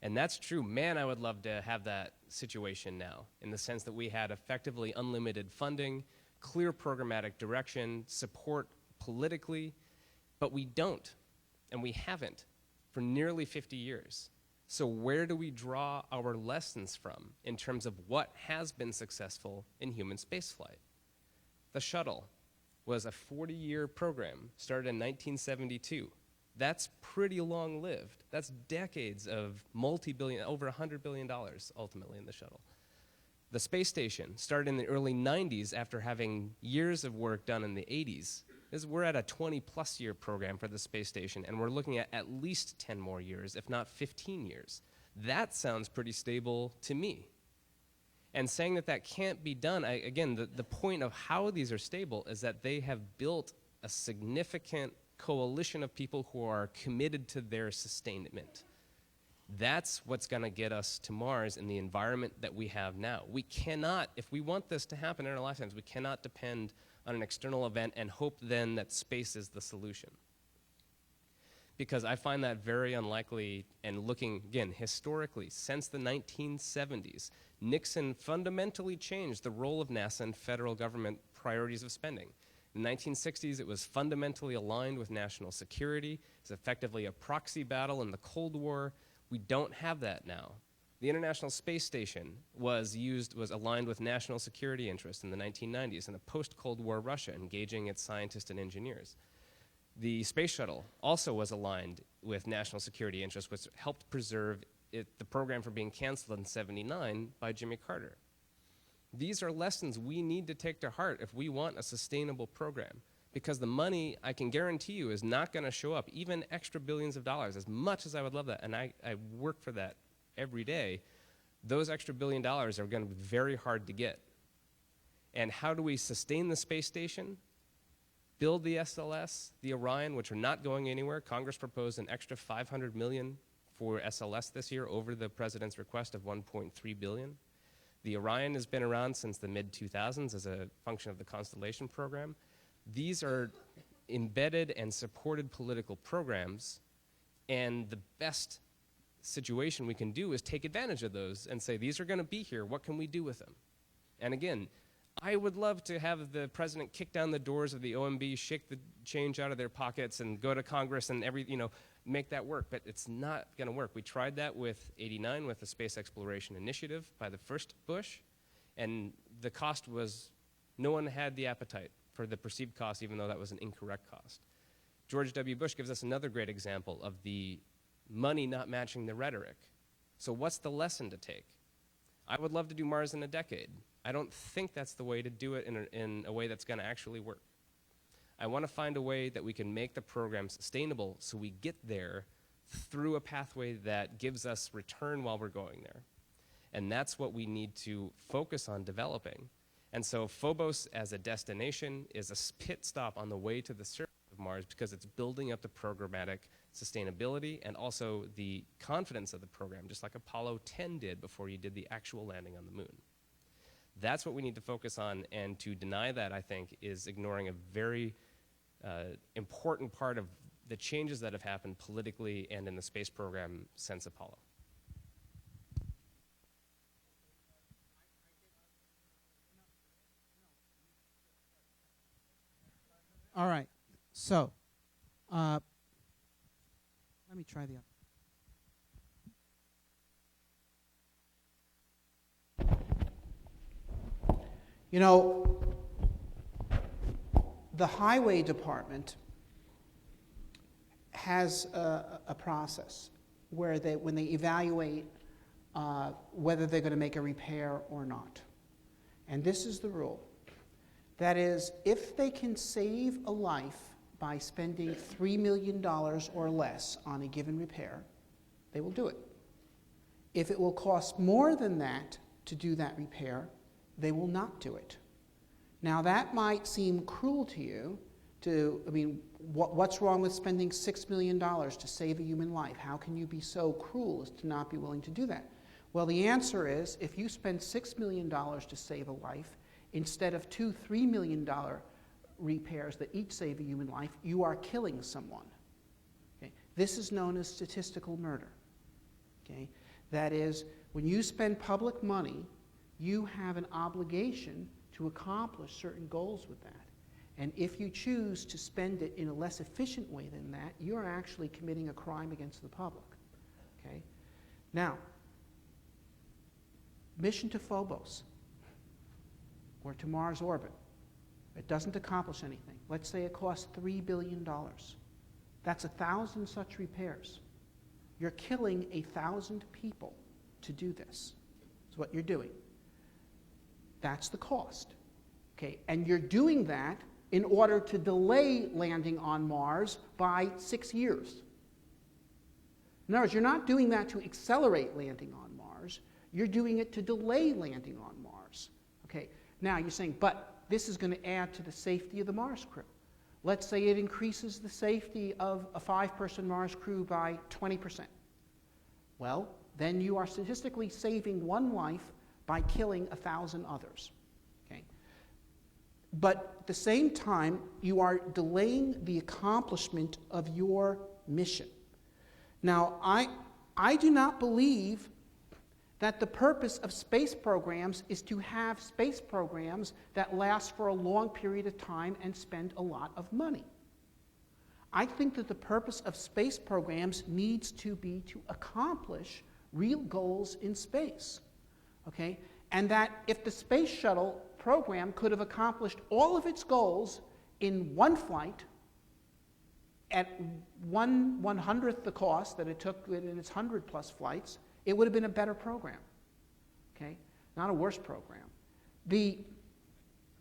and that's true. Man, I would love to have that situation now, in the sense that we had effectively unlimited funding, clear programmatic direction, support politically, but we don't, and we haven't for nearly 50 years. So where do we draw our lessons from in terms of what has been successful in human spaceflight? The shuttle was a 40-year program, started in 1972. That's pretty long-lived. That's decades of multi-billion, over $100 billion ultimately in the shuttle. The space station started in the early 90s after having years of work done in the 80s. We're at a 20-plus year program for the space station, and we're looking at least 10 more years, if not 15 years. That sounds pretty stable to me. And saying that that can't be done, again, the point of how these are stable is that they have built a significant coalition of people who are committed to their sustainment. That's what's going to get us to Mars in the environment that we have now. We cannot, if we want this to happen in our lifetimes, we cannot depend on an external event and hope then that space is the solution. Because I find that very unlikely, and looking, again, historically, since the 1970s, Nixon fundamentally changed the role of NASA and federal government priorities of spending. In the 1960s, it was fundamentally aligned with national security. It's effectively a proxy battle in the Cold War. We don't have that now. The International Space Station was aligned with national security interests in the 1990s in a post-Cold War Russia, engaging its scientists and engineers. The Space Shuttle also was aligned with national security interests, which helped preserve the program from being canceled in '79 by Jimmy Carter. These are lessons we need to take to heart if we want a sustainable program, because the money, I can guarantee you, is not going to show up, even extra billions of dollars, as much as I would love that, and I work for that every day. Those extra $1 billion are going to be very hard to get. And how do we sustain the space station? Build the SLS, the Orion, which are not going anywhere. Congress proposed an extra $500 million for SLS this year over the president's request of $1.3 billion. The Orion has been around since the mid-2000s as a function of the Constellation program. These are embedded and supported political programs, and the best situation we can do is take advantage of those and say, these are going to be here. What can we do with them? And again, I would love to have the president kick down the doors of the OMB, shake the change out of their pockets, and go to Congress and make that work, but it's not going to work. We tried that with '89 with the Space Exploration Initiative by the first Bush, and the cost was, no one had the appetite for the perceived cost, even though that was an incorrect cost. George W. Bush gives us another great example of the money not matching the rhetoric. So what's the lesson to take? I would love to do Mars in a decade. I don't think that's the way to do it in a way that's going to actually work. I want to find a way that we can make the program sustainable so we get there through a pathway that gives us return while we're going there. And that's what we need to focus on developing. And so Phobos as a destination is a pit stop on the way to the surface of Mars because it's building up the programmatic sustainability and also the confidence of the program, just like Apollo 10 did before you did the actual landing on the moon. That's what we need to focus on, and to deny that, I think, is ignoring a very important part of the changes that have happened politically and in the space program since Apollo. All right. So, let me try the other. You know, the highway department has a process where when they evaluate whether they're going to make a repair or not. And this is the rule. That is, if they can save a life by spending $3 million or less on a given repair, they will do it. If it will cost more than that to do that repair, they will not do it. Now, that might seem cruel to you. What's wrong with spending $6 million to save a human life? How can you be so cruel as to not be willing to do that? Well, the answer is, if you spend $6 million to save a life, instead of $2, $3 million repairs that each save a human life, you are killing someone. Okay? This is known as statistical murder. Okay? That is, when you spend public money, you have an obligation to accomplish certain goals with that. And if you choose to spend it in a less efficient way than that, you're actually committing a crime against the public. Okay? Now, mission to Phobos, or to Mars orbit. It doesn't accomplish anything. Let's say it costs $3 billion. That's 1,000 such repairs. You're killing 1,000 people to do this. That's what you're doing. That's the cost. Okay? And you're doing that in order to delay landing on Mars by 6 years. In other words, you're not doing that to accelerate landing on Mars. You're doing it to delay landing on Mars. Okay? Now, you're saying, but this is going to add to the safety of the Mars crew. Let's say it increases the safety of a 5-person Mars crew by 20%. Well, then you are statistically saving one life by killing 1,000 others. Okay? But at the same time, you are delaying the accomplishment of your mission. Now, I do not believe that the purpose of space programs is to have space programs that last for a long period of time and spend a lot of money. I think that the purpose of space programs needs to be to accomplish real goals in space, okay? And that if the space shuttle program could have accomplished all of its goals in one flight at 1/100th the cost that it took in its 100-plus flights, it would have been a better program, okay? Not a worse program.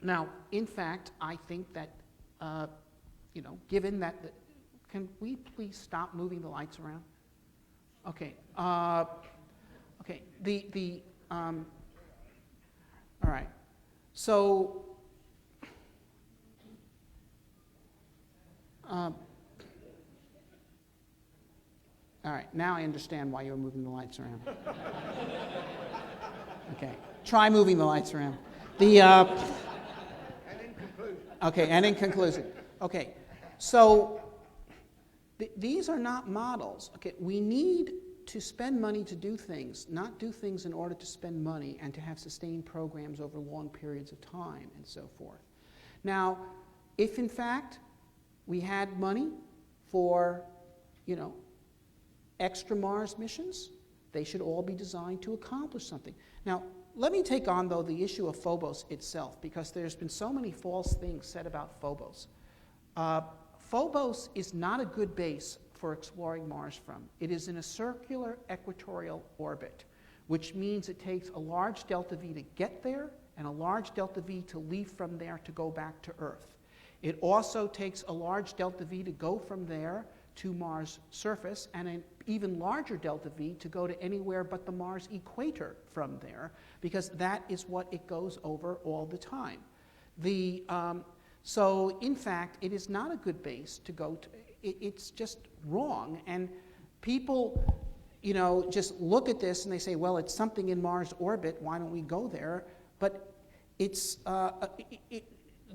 Now, in fact, I think that, given that, can we please stop moving the lights around? Okay. Okay. All right. So, all right, now I understand why you were moving the lights around. Okay, try moving the lights around. And in conclusion. Okay, and in conclusion. Okay, so these are not models. Okay, we need to spend money to do things, not do things in order to spend money and to have sustained programs over long periods of time and so forth. Now, if in fact we had money for, extra Mars missions, they should all be designed to accomplish something. Now, let me take on, though, the issue of Phobos itself, because there's been so many false things said about Phobos. Phobos is not a good base for exploring Mars from. It is in a circular equatorial orbit, which means it takes a large delta V to get there and a large delta V to leave from there to go back to Earth. It also takes a large delta V to go from there to Mars' surface, and an even larger delta V to go to anywhere but the Mars equator from there, because that is what it goes over all the time. So in fact, it is not a good base to go to. It's just wrong, and people, you know, just look at this and they say, well, it's something in Mars orbit, why don't we go there? But it's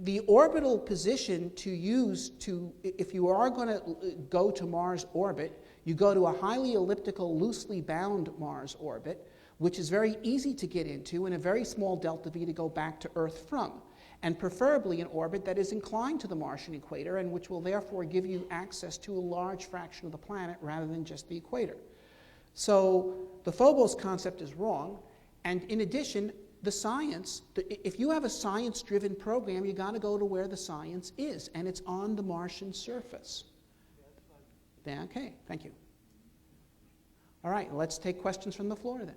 the orbital position to use to, if you are going to go to Mars orbit, you go to a highly elliptical, loosely bound Mars orbit, which is very easy to get into, and a very small delta V to go back to Earth from, and preferably an orbit that is inclined to the Martian equator, and which will therefore give you access to a large fraction of the planet rather than just the equator. So the Phobos concept is wrong, and in addition, the science, if you have a science-driven program, you got to go to where the science is, and it's on the Martian surface. Okay, thank you. All right, let's take questions from the floor then.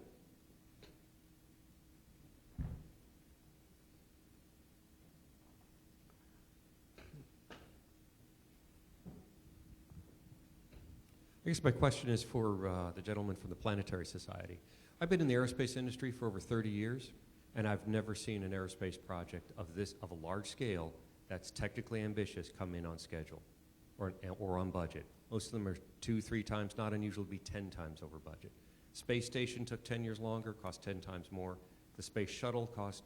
I guess my question is for the gentleman from the Planetary Society. I've been in the aerospace industry for over 30 years, and I've never seen an aerospace project of a large scale that's technically ambitious come in on schedule or on budget. Most of them are 2-3 times, not unusual to be 10 times over budget. Space station took 10 years longer, cost 10 times more. The space shuttle was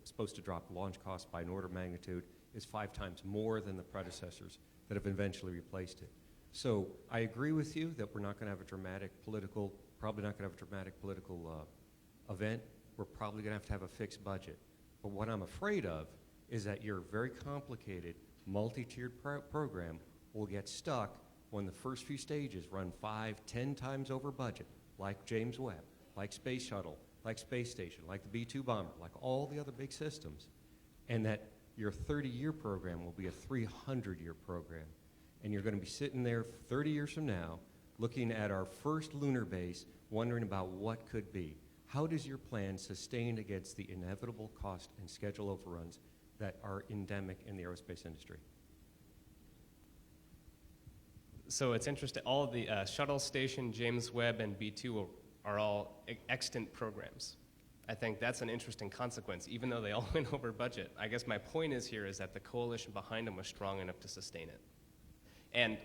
supposed to drop launch costs by an order of magnitude, is 5 times more than the predecessors that have eventually replaced it. So I agree with you that we're not going to have a dramatic political, event. We're probably going to have a fixed budget. But what I'm afraid of is that your very complicated, multi-tiered program will get stuck when the first few stages run 5-10 times over budget, like James Webb, like Space Shuttle, like Space Station, like the B-2 bomber, like all the other big systems, and that your 30-year program will be a 300-year program. And you're going to be sitting there 30 years from now, looking at our first lunar base, wondering about what could be. How does your plan sustain against the inevitable cost and schedule overruns that are endemic in the aerospace industry? So it's interesting, all of the shuttle station, James Webb, and B2 are all extant programs. I think that's an interesting consequence, even though they all went over budget. I guess my point is here is that the coalition behind them was strong enough to sustain it. And,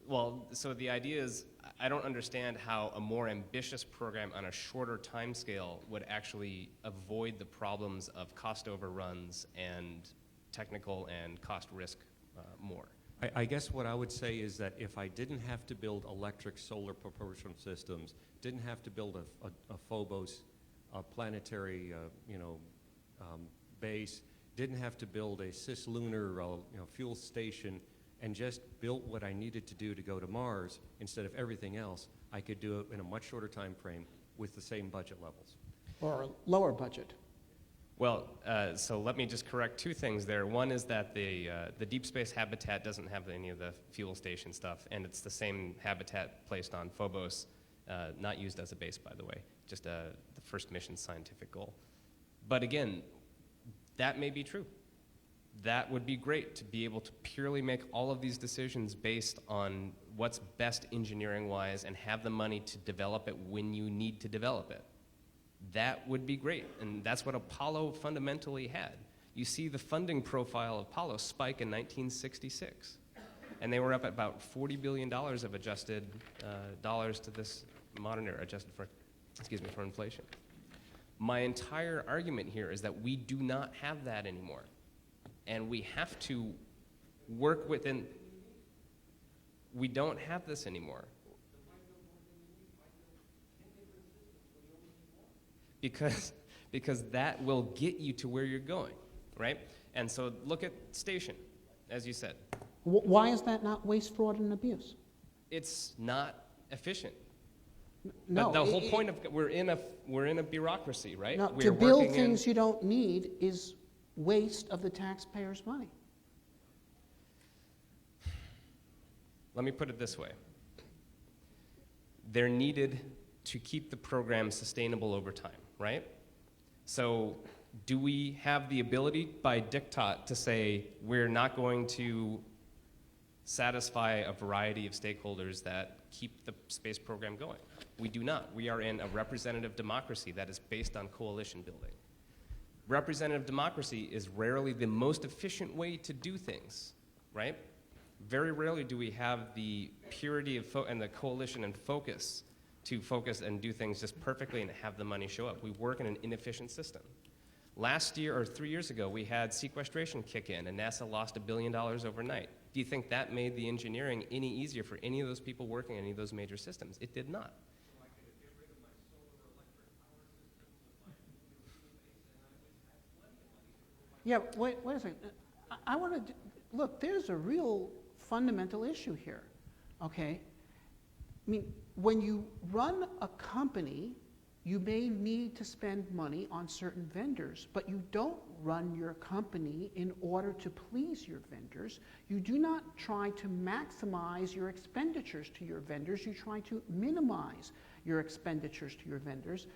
well, so the idea is, I don't understand how a more ambitious program on a shorter time scale would actually avoid the problems of cost overruns and technical and cost risk more. I guess what I would say is that if I didn't have to build electric solar propulsion systems, didn't have to build a Phobos, a planetary base, didn't have to build a cislunar fuel station, and just built what I needed to do to go to Mars instead of everything else, I could do it in a much shorter time frame with the same budget levels. Or a lower budget. Well, so let me just correct 2 things there. One is that the deep space habitat doesn't have any of the fuel station stuff, and it's the same habitat placed on Phobos, not used as a base, by the way, just the first mission's scientific goal. But again, that may be true. That would be great to be able to purely make all of these decisions based on what's best engineering-wise and have the money to develop it when you need to develop it. That would be great, and that's what Apollo fundamentally had. You see the funding profile of Apollo spike in 1966, and they were up at about $40 billion of adjusted dollars to this modern era, adjusted for, for inflation. My entire argument here is that we do not have that anymore, and we have to work within. We don't have this anymore. Because that will get you to where you're going, right? And so look at station, as you said. Why is that not waste, fraud, and abuse? It's not efficient. No. But the whole point of we're in a bureaucracy, right? No, We're to build working things you don't need is waste of the taxpayers' money. Let me put it this way. They're needed to keep the program sustainable over time, right? So Do we have the ability by diktat to say we're not going to satisfy a variety of stakeholders that keep the space program going? We do not. We are in a representative democracy that is based on coalition building. Representative democracy is rarely the most efficient way to do things, right? Very rarely do we have the purity of and the coalition and focus to focus and do things just perfectly and have the money show up. We work in an inefficient system. Last year, or 3 years ago, we had sequestration kick in, and NASA lost $1 billion overnight. Do you think that made the engineering any easier for any of those people working on any of those major systems? It did not. Yeah, wait a second. I want to, look, there's a real fundamental issue here, okay? I mean, when you run a company, you may need to spend money on certain vendors, but you don't run your company in order to please your vendors. You do not try to maximize your expenditures to your vendors. You try to minimize your expenditures to your vendors.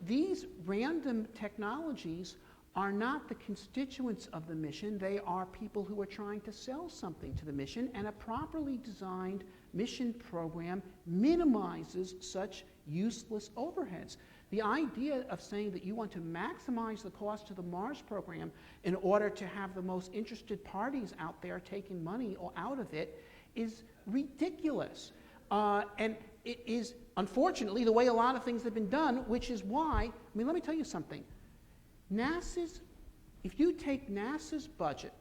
These random technologies are not the constituents of the mission. They are people who are trying to sell something to the mission, and a properly designed mission program minimizes such useless overheads. The idea of saying that you want to maximize the cost of the Mars program in order to have the most interested parties out there taking money out of it is ridiculous. And it is, unfortunately, the way a lot of things have been done, which is why, I mean, let me tell you something. If you take NASA's budget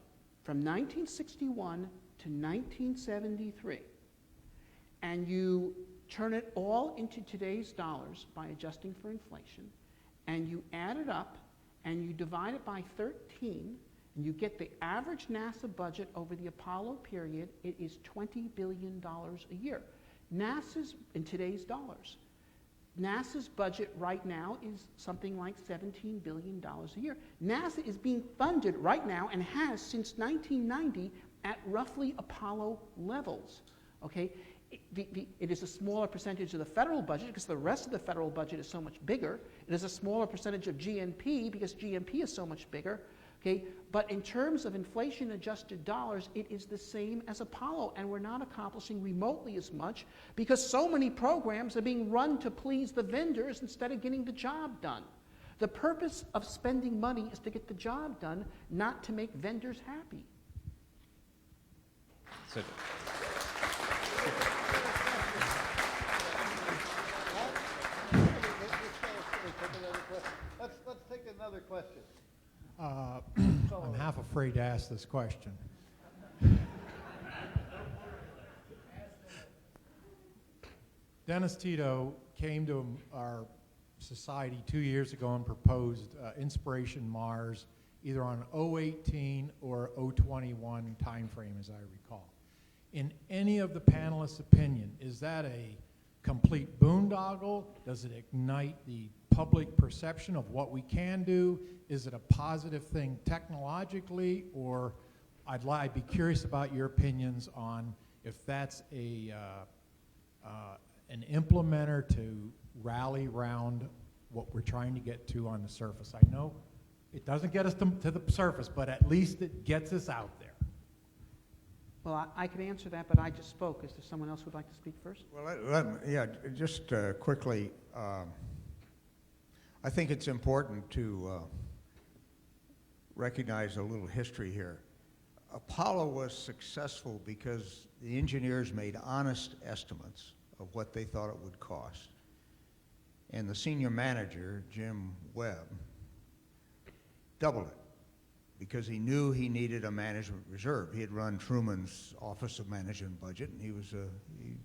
from 1961 to 1973, and you turn it all into today's dollars by adjusting for inflation, and you add it up, and you divide it by 13, and you get the average NASA budget over the Apollo period, it is $20 billion a year. NASA's, in today's dollars, NASA's budget right now is something like $17 billion a year. NASA is being funded right now and has since 1990 at roughly Apollo levels, okay? It is a smaller percentage of the federal budget because the rest of the federal budget is so much bigger. It is a smaller percentage of GNP because GNP is so much bigger. Okay? But in terms of inflation-adjusted dollars, it is the same as Apollo, and we're not accomplishing remotely as much because so many programs are being run to please the vendors instead of getting the job done. The purpose of spending money is to get the job done, not to make vendors happy. So, Let's take another question. I'm half afraid to ask this question. Dennis Tito came to our society 2 years ago and proposed Inspiration Mars either on 018 or 021 timeframe, as I recall. In any of the panelists' opinion, is that a complete boondoggle? Does it ignite the public perception of what we can do? Is it a positive thing technologically? Or I'd be curious about your opinions on if that's an implementer to rally around what we're trying to get to on the surface. I know it doesn't get us to the surface, but at least it gets us out there. Well, I can answer that, but I just spoke. Is there someone else who would like to speak first? Well, just quickly, I think it's important to recognize a little history here. Apollo was successful because the engineers made honest estimates of what they thought it would cost. And the senior manager, Jim Webb, doubled it because he knew he needed a management reserve. He had run Truman's Office of Management Budget, and he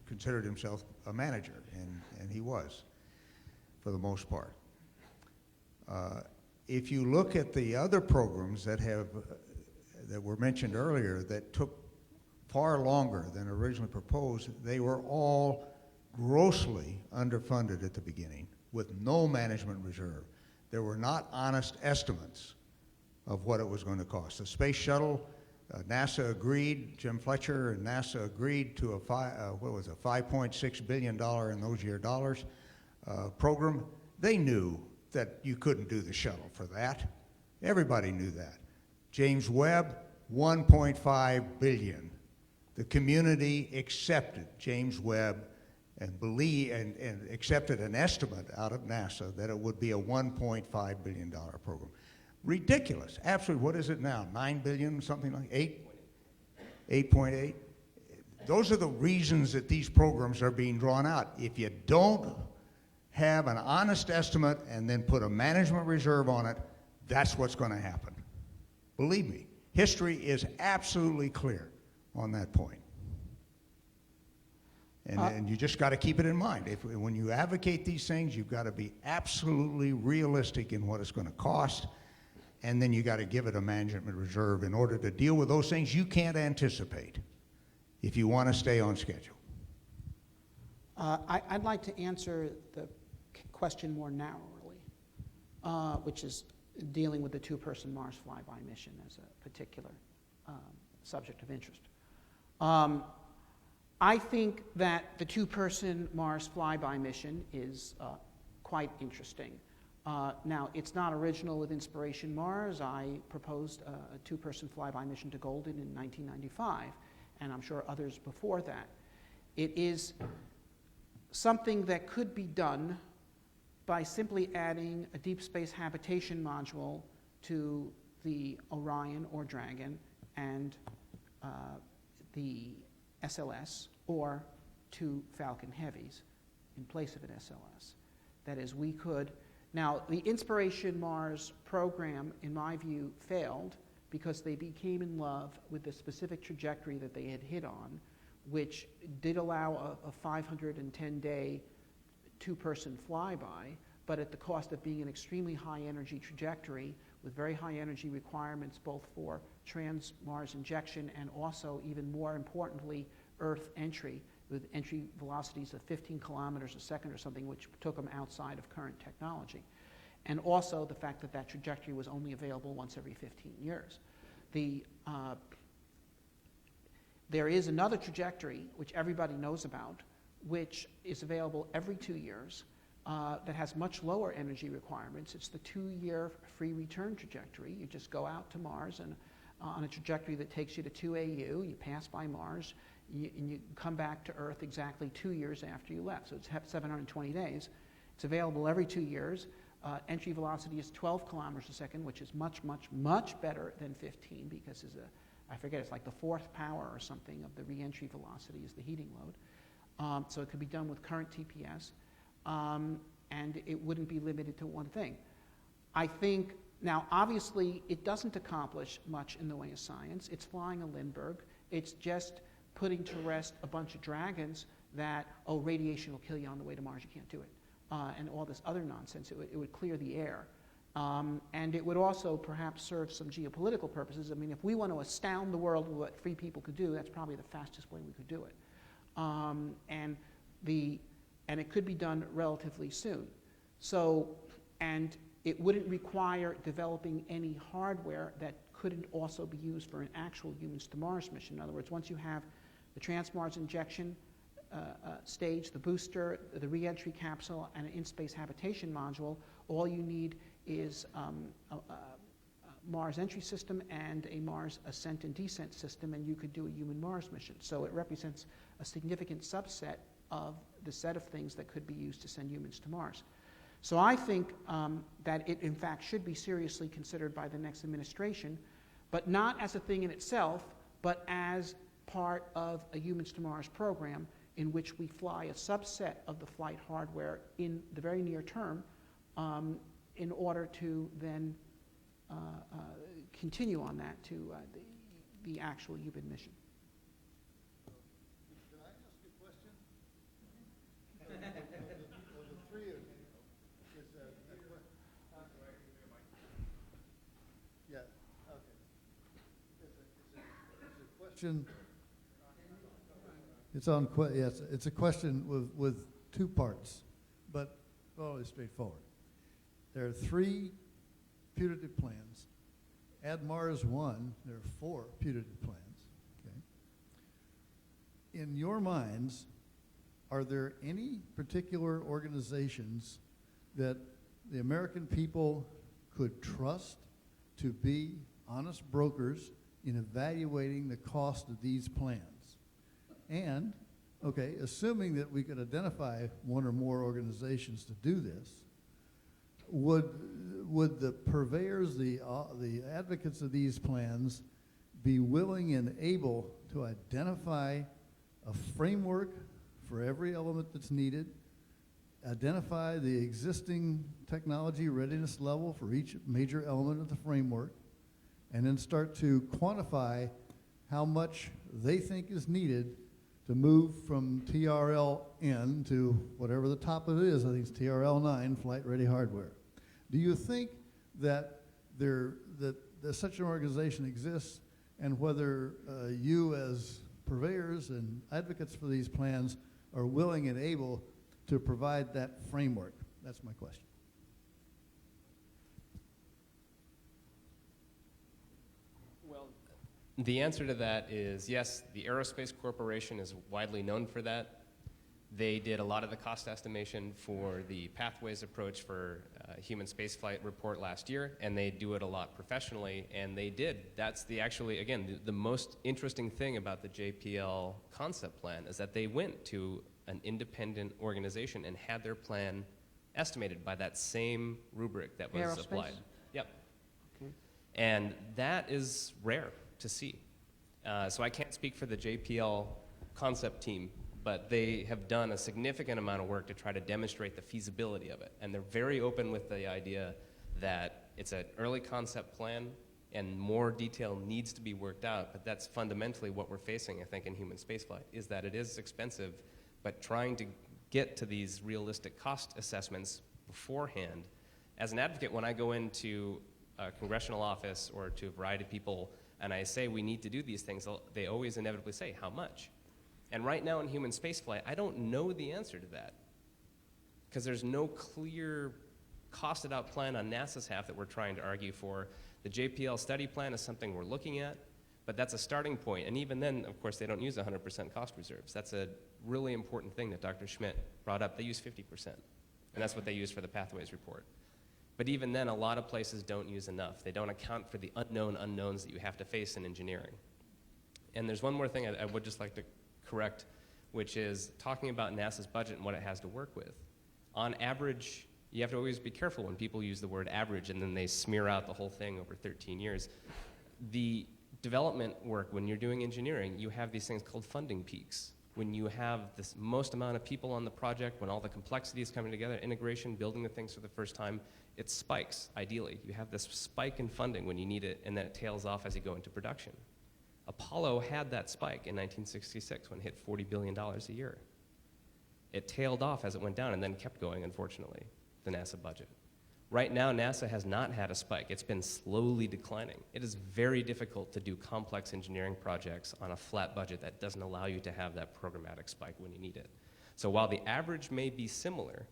considered himself a manager, and he was, for the most part. If you look at the other programs that were mentioned earlier that took far longer than originally proposed, they were all grossly underfunded at the beginning with no management reserve. There were not honest estimates of what it was going to cost. The space shuttle, NASA agreed, Jim Fletcher and NASA agreed to a $5.6 billion in those year dollars program. They knew that you couldn't do the shuttle for that. Everybody knew that. James Webb, 1.5 billion. The community accepted James Webb and accepted an estimate out of NASA that it would be a $1.5 billion program. Ridiculous. Absolutely. What is it now? 9 billion, something like 8.8? Those are the reasons that these programs are being drawn out. If you don't have an honest estimate and then put a management reserve on it, that's what's going to happen. Believe me, history is absolutely clear on that point. And you just got to keep it in mind. When you advocate these things, you've got to be absolutely realistic in what it's going to cost, and then you got to give it a management reserve in order to deal with those things you can't anticipate if you want to stay on schedule. I'd like to answer the question more narrowly, which is dealing with the two-person Mars flyby mission as a particular subject of interest. I think that the two-person Mars flyby mission is quite interesting. Now, it's not original with Inspiration Mars. I proposed a two-person flyby mission to Golden in 1995, and I'm sure others before that. It is something that could be done by simply adding a deep space habitation module to the Orion or Dragon and the SLS, or two Falcon Heavies in place of an SLS. That is, we could. Now, the Inspiration Mars program, in my view, failed because they became in love with the specific trajectory that they had hit on, which did allow a 510-day two-person flyby, but at the cost of being an extremely high-energy trajectory with very high energy requirements both for trans-Mars injection and also, even more importantly, Earth entry with entry velocities of 15 kilometers a second or something, which took them outside of current technology. And also the fact that that trajectory was only available once every 15 years. There is another trajectory, which everybody knows about, which is available every 2 years, that has much lower energy requirements. It's the 2-year free return trajectory. You just go out to Mars and on a trajectory that takes you to 2 AU, you pass by Mars, and you come back to Earth exactly 2 years after you left. So it's 720 days. It's available every 2 years. Entry velocity is 12 kilometers a second, which is much, much, much better than 15 because I forget, it's like the fourth power or something of the re-entry velocity is the heating load. So it could be done with current TPS. And it wouldn't be limited to one thing. I think, now obviously it doesn't accomplish much in the way of science. It's flying a Lindbergh. It's just putting to rest a bunch of dragons that, oh, radiation will kill you on the way to Mars, you can't do it. And all this other nonsense. It would clear the air. And it would also perhaps serve some geopolitical purposes. I mean, if we want to astound the world with what free people could do, that's probably the fastest way we could do it. And it could be done relatively soon. So, and it wouldn't require developing any hardware that couldn't also be used for an actual humans to Mars mission. In other words, once you have the trans-Mars injection stage, the booster, the re-entry capsule, and an in-space habitation module, all you need is a Mars entry system and a Mars ascent and descent system, and you could do a human Mars mission. So it represents a significant subset of the set of things that could be used to send humans to Mars. So I think that it, in fact, should be seriously considered by the next administration, but not as a thing in itself, but as part of a humans to Mars program in which we fly a subset of the flight hardware in the very near term in order to then continue on that to the actual human mission. Can I ask a question? Of the three of you, is yeah, okay. It's a question. Yes, it's a question with two parts, but fairly straightforward. There are 3 putative plans. Add Mars 1, there are 4 putative plans. Okay. In your minds, are there any particular organizations that the American people could trust to be honest brokers in evaluating the cost of these plans. And, okay, assuming that we could identify one or more organizations to do this, would the purveyors, the advocates of these plans, be willing and able to identify a framework for every element that's needed, identify the existing technology readiness level for each major element of the framework, and then start to quantify how much they think is needed to move from TRL-N to whatever the top of it is? I think it's TRL-9, Flight Ready Hardware. Do you think that such an organization exists, and whether you as purveyors and advocates for these plans are willing and able to provide that framework? That's my question. Well, the answer to that is yes, the Aerospace Corporation is widely known for that. They did a lot of the cost estimation for the pathways approach for human spaceflight report last year, and they do it a lot professionally, and they did. That's the most interesting thing about the JPL concept plan is that they went to an independent organization and had their plan estimated by that same rubric that was Aerospace? applied. Yep. Okay. And that is rare to see. So I can't speak for the JPL concept team, but they have done a significant amount of work to try to demonstrate the feasibility of it. And they're very open with the idea that it's an early concept plan and more detail needs to be worked out, but that's fundamentally what we're facing, I think, in human spaceflight, is that it is expensive, but trying to get to these realistic cost assessments beforehand. As an advocate, when I go into a congressional office or to a variety of people and I say we need to do these things, they always inevitably say, how much? And right now in human spaceflight, I don't know the answer to that because there's no clear costed out plan on NASA's half that we're trying to argue for. The JPL study plan is something we're looking at, but that's a starting point. And even then, of course, they don't use 100% cost reserves. That's a really important thing that Dr. Schmitt brought up. They use 50%, and that's what they use for the Pathways report. But even then, a lot of places don't use enough. They don't account for the unknown unknowns that you have to face in engineering. And there's one more thing I would just like to correct, which is talking about NASA's budget and what it has to work with. On average, you have to always be careful when people use the word average and then they smear out the whole thing over 13 years. The development work, when you're doing engineering, you have these things called funding peaks. When you have this most amount of people on the project, when all the complexity is coming together, integration, building the things for the first time, it spikes, ideally. You have this spike in funding when you need it, and then it tails off as you go into production. Apollo had that spike in 1966 when it hit $40 billion a year. It tailed off as it went down and then kept going, unfortunately, the NASA budget. Right now, NASA has not had a spike. It's been slowly declining. It is very difficult to do complex engineering projects on a flat budget that doesn't allow you to have that programmatic spike when you need it. So while the average may be similar,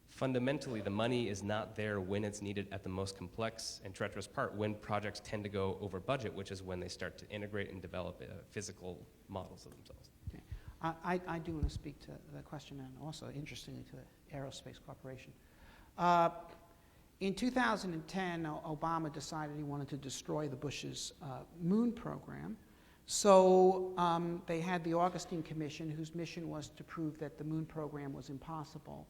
fundamentally the money is not there when it's needed at the most complex and treacherous part, when projects tend to go over budget, which is when they start to integrate and develop physical models of themselves. Okay. I do want to speak to the question and also, interestingly, to the Aerospace Corporation. In 2010, Obama decided he wanted to destroy the Bush's moon program. So they had the Augustine Commission, whose mission was to prove that the moon program was impossible.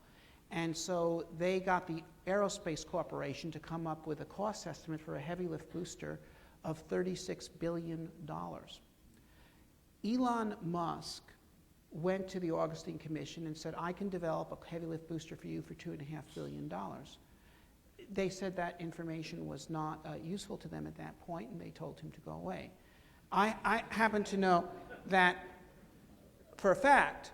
And so they got the Aerospace Corporation to come up with a cost estimate for a heavy lift booster of $36 billion. Elon Musk went to the Augustine Commission and said, I can develop a heavy lift booster for you for $2.5 billion. They said that information was not useful to them at that point, and they told him to go away. I happen to know that, for a fact,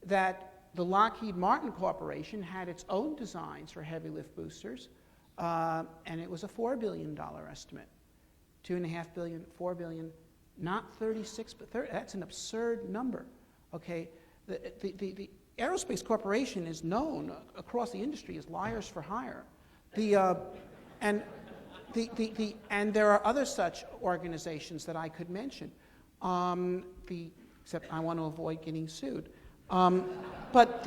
that the Lockheed Martin Corporation had its own designs for heavy lift boosters, and it was a $4 billion estimate. $2.5 billion, $4 billion, not 36, but 30. That's an absurd number. Okay, the Aerospace Corporation is known across the industry as liars for hire. And there are other such organizations that I could mention, except I want to avoid getting sued. But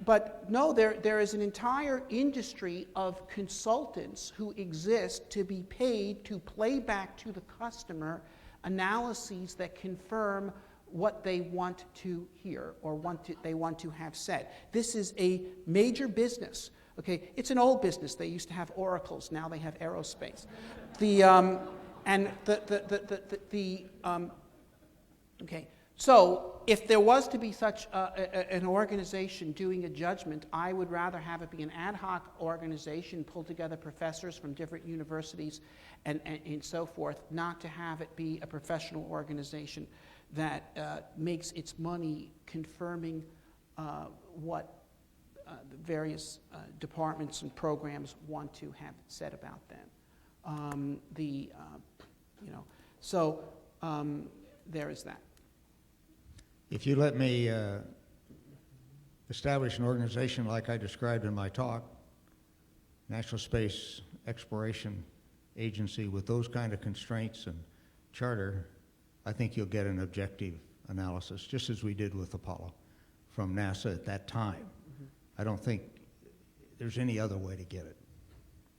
But no, there is an entire industry of consultants who exist to be paid to play back to the customer analyses that confirm what they want to hear or they want to have said. This is a major business. Okay, it's an old business. They used to have oracles. Now they have aerospace. Okay. So if there was to be such an organization doing a judgment, I would rather have it be an ad hoc organization, pull together professors from different universities and so forth, not to have it be a professional organization that makes its money confirming what the various departments and programs want to have said about them. There is that. If you let me establish an organization like I described in my talk, National Space Exploration Agency, with those kind of constraints and charter, I think you'll get an objective analysis, just as we did with Apollo from NASA at that time. Mm-hmm. I don't think there's any other way to get it,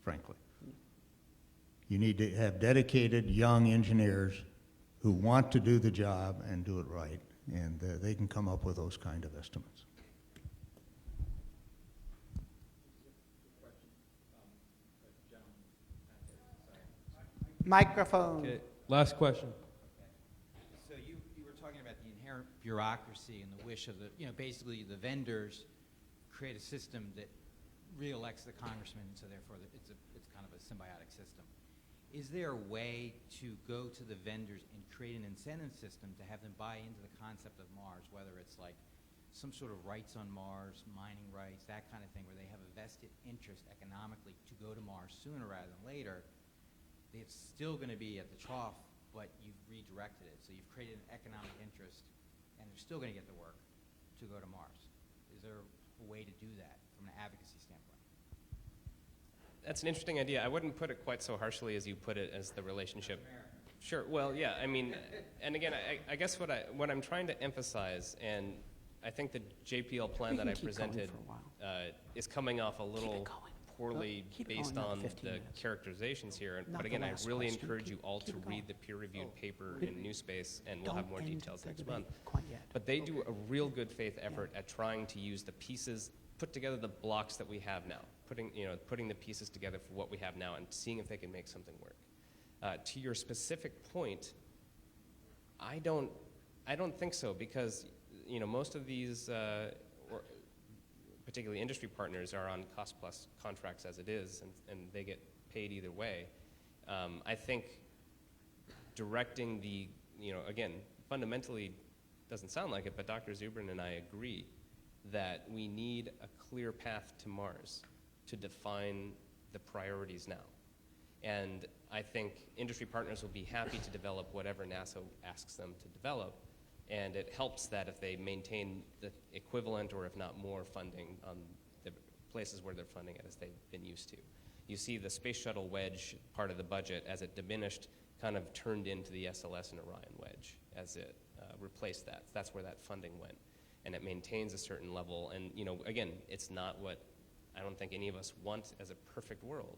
frankly. You need to have dedicated young engineers who want to do the job and do it right, and they can come up with those kind of estimates. Microphone. Okay. Last question. So you were talking about the inherent bureaucracy and the wish of basically the vendors create a system that re-elects the congressman, so therefore it's kind of a symbiotic system. Is there a way to go to the vendors and create an incentive system to have them buy into the concept of Mars, whether it's like some sort of rights on Mars, mining rights, that kind of thing, where they have a vested interest economically to go to Mars sooner rather than later? It's still going to be at the trough, but you've redirected it. So you've created an economic interest, and they're still going to get the work to go to Mars. Is there a way to do that from an advocacy standpoint? That's an interesting idea. I wouldn't put it quite so harshly as you put it as the relationship. Sure. Well, yeah. I mean, and again, I guess what I'm trying to emphasize, and I think the JPL plan that I presented is coming off a little poorly based on the characterizations here. But again, I really encourage you all to read the peer-reviewed paper in New Space, and we'll have more details next month. But they do a real good faith effort at trying to use the pieces, put together the blocks that we have now, putting the pieces together for what we have now and seeing if they can make something work. To your specific point, I don't think so, because most of these, particularly industry partners, are on cost-plus contracts as it is, and they get paid either way. I think directing again, fundamentally doesn't sound like it, but Dr. Zubrin and I agree that we need a clear path to Mars to define the priorities now. And I think industry partners will be happy to develop whatever NASA asks them to develop, and it helps that if they maintain the equivalent or if not more funding on the places where they're funding it as they've been used to. You see the Space Shuttle wedge part of the budget, as it diminished, kind of turned into the SLS and Orion wedge as it replaced that. That's where that funding went. And it maintains a certain level. And again, it's not what I don't think any of us want as a perfect world.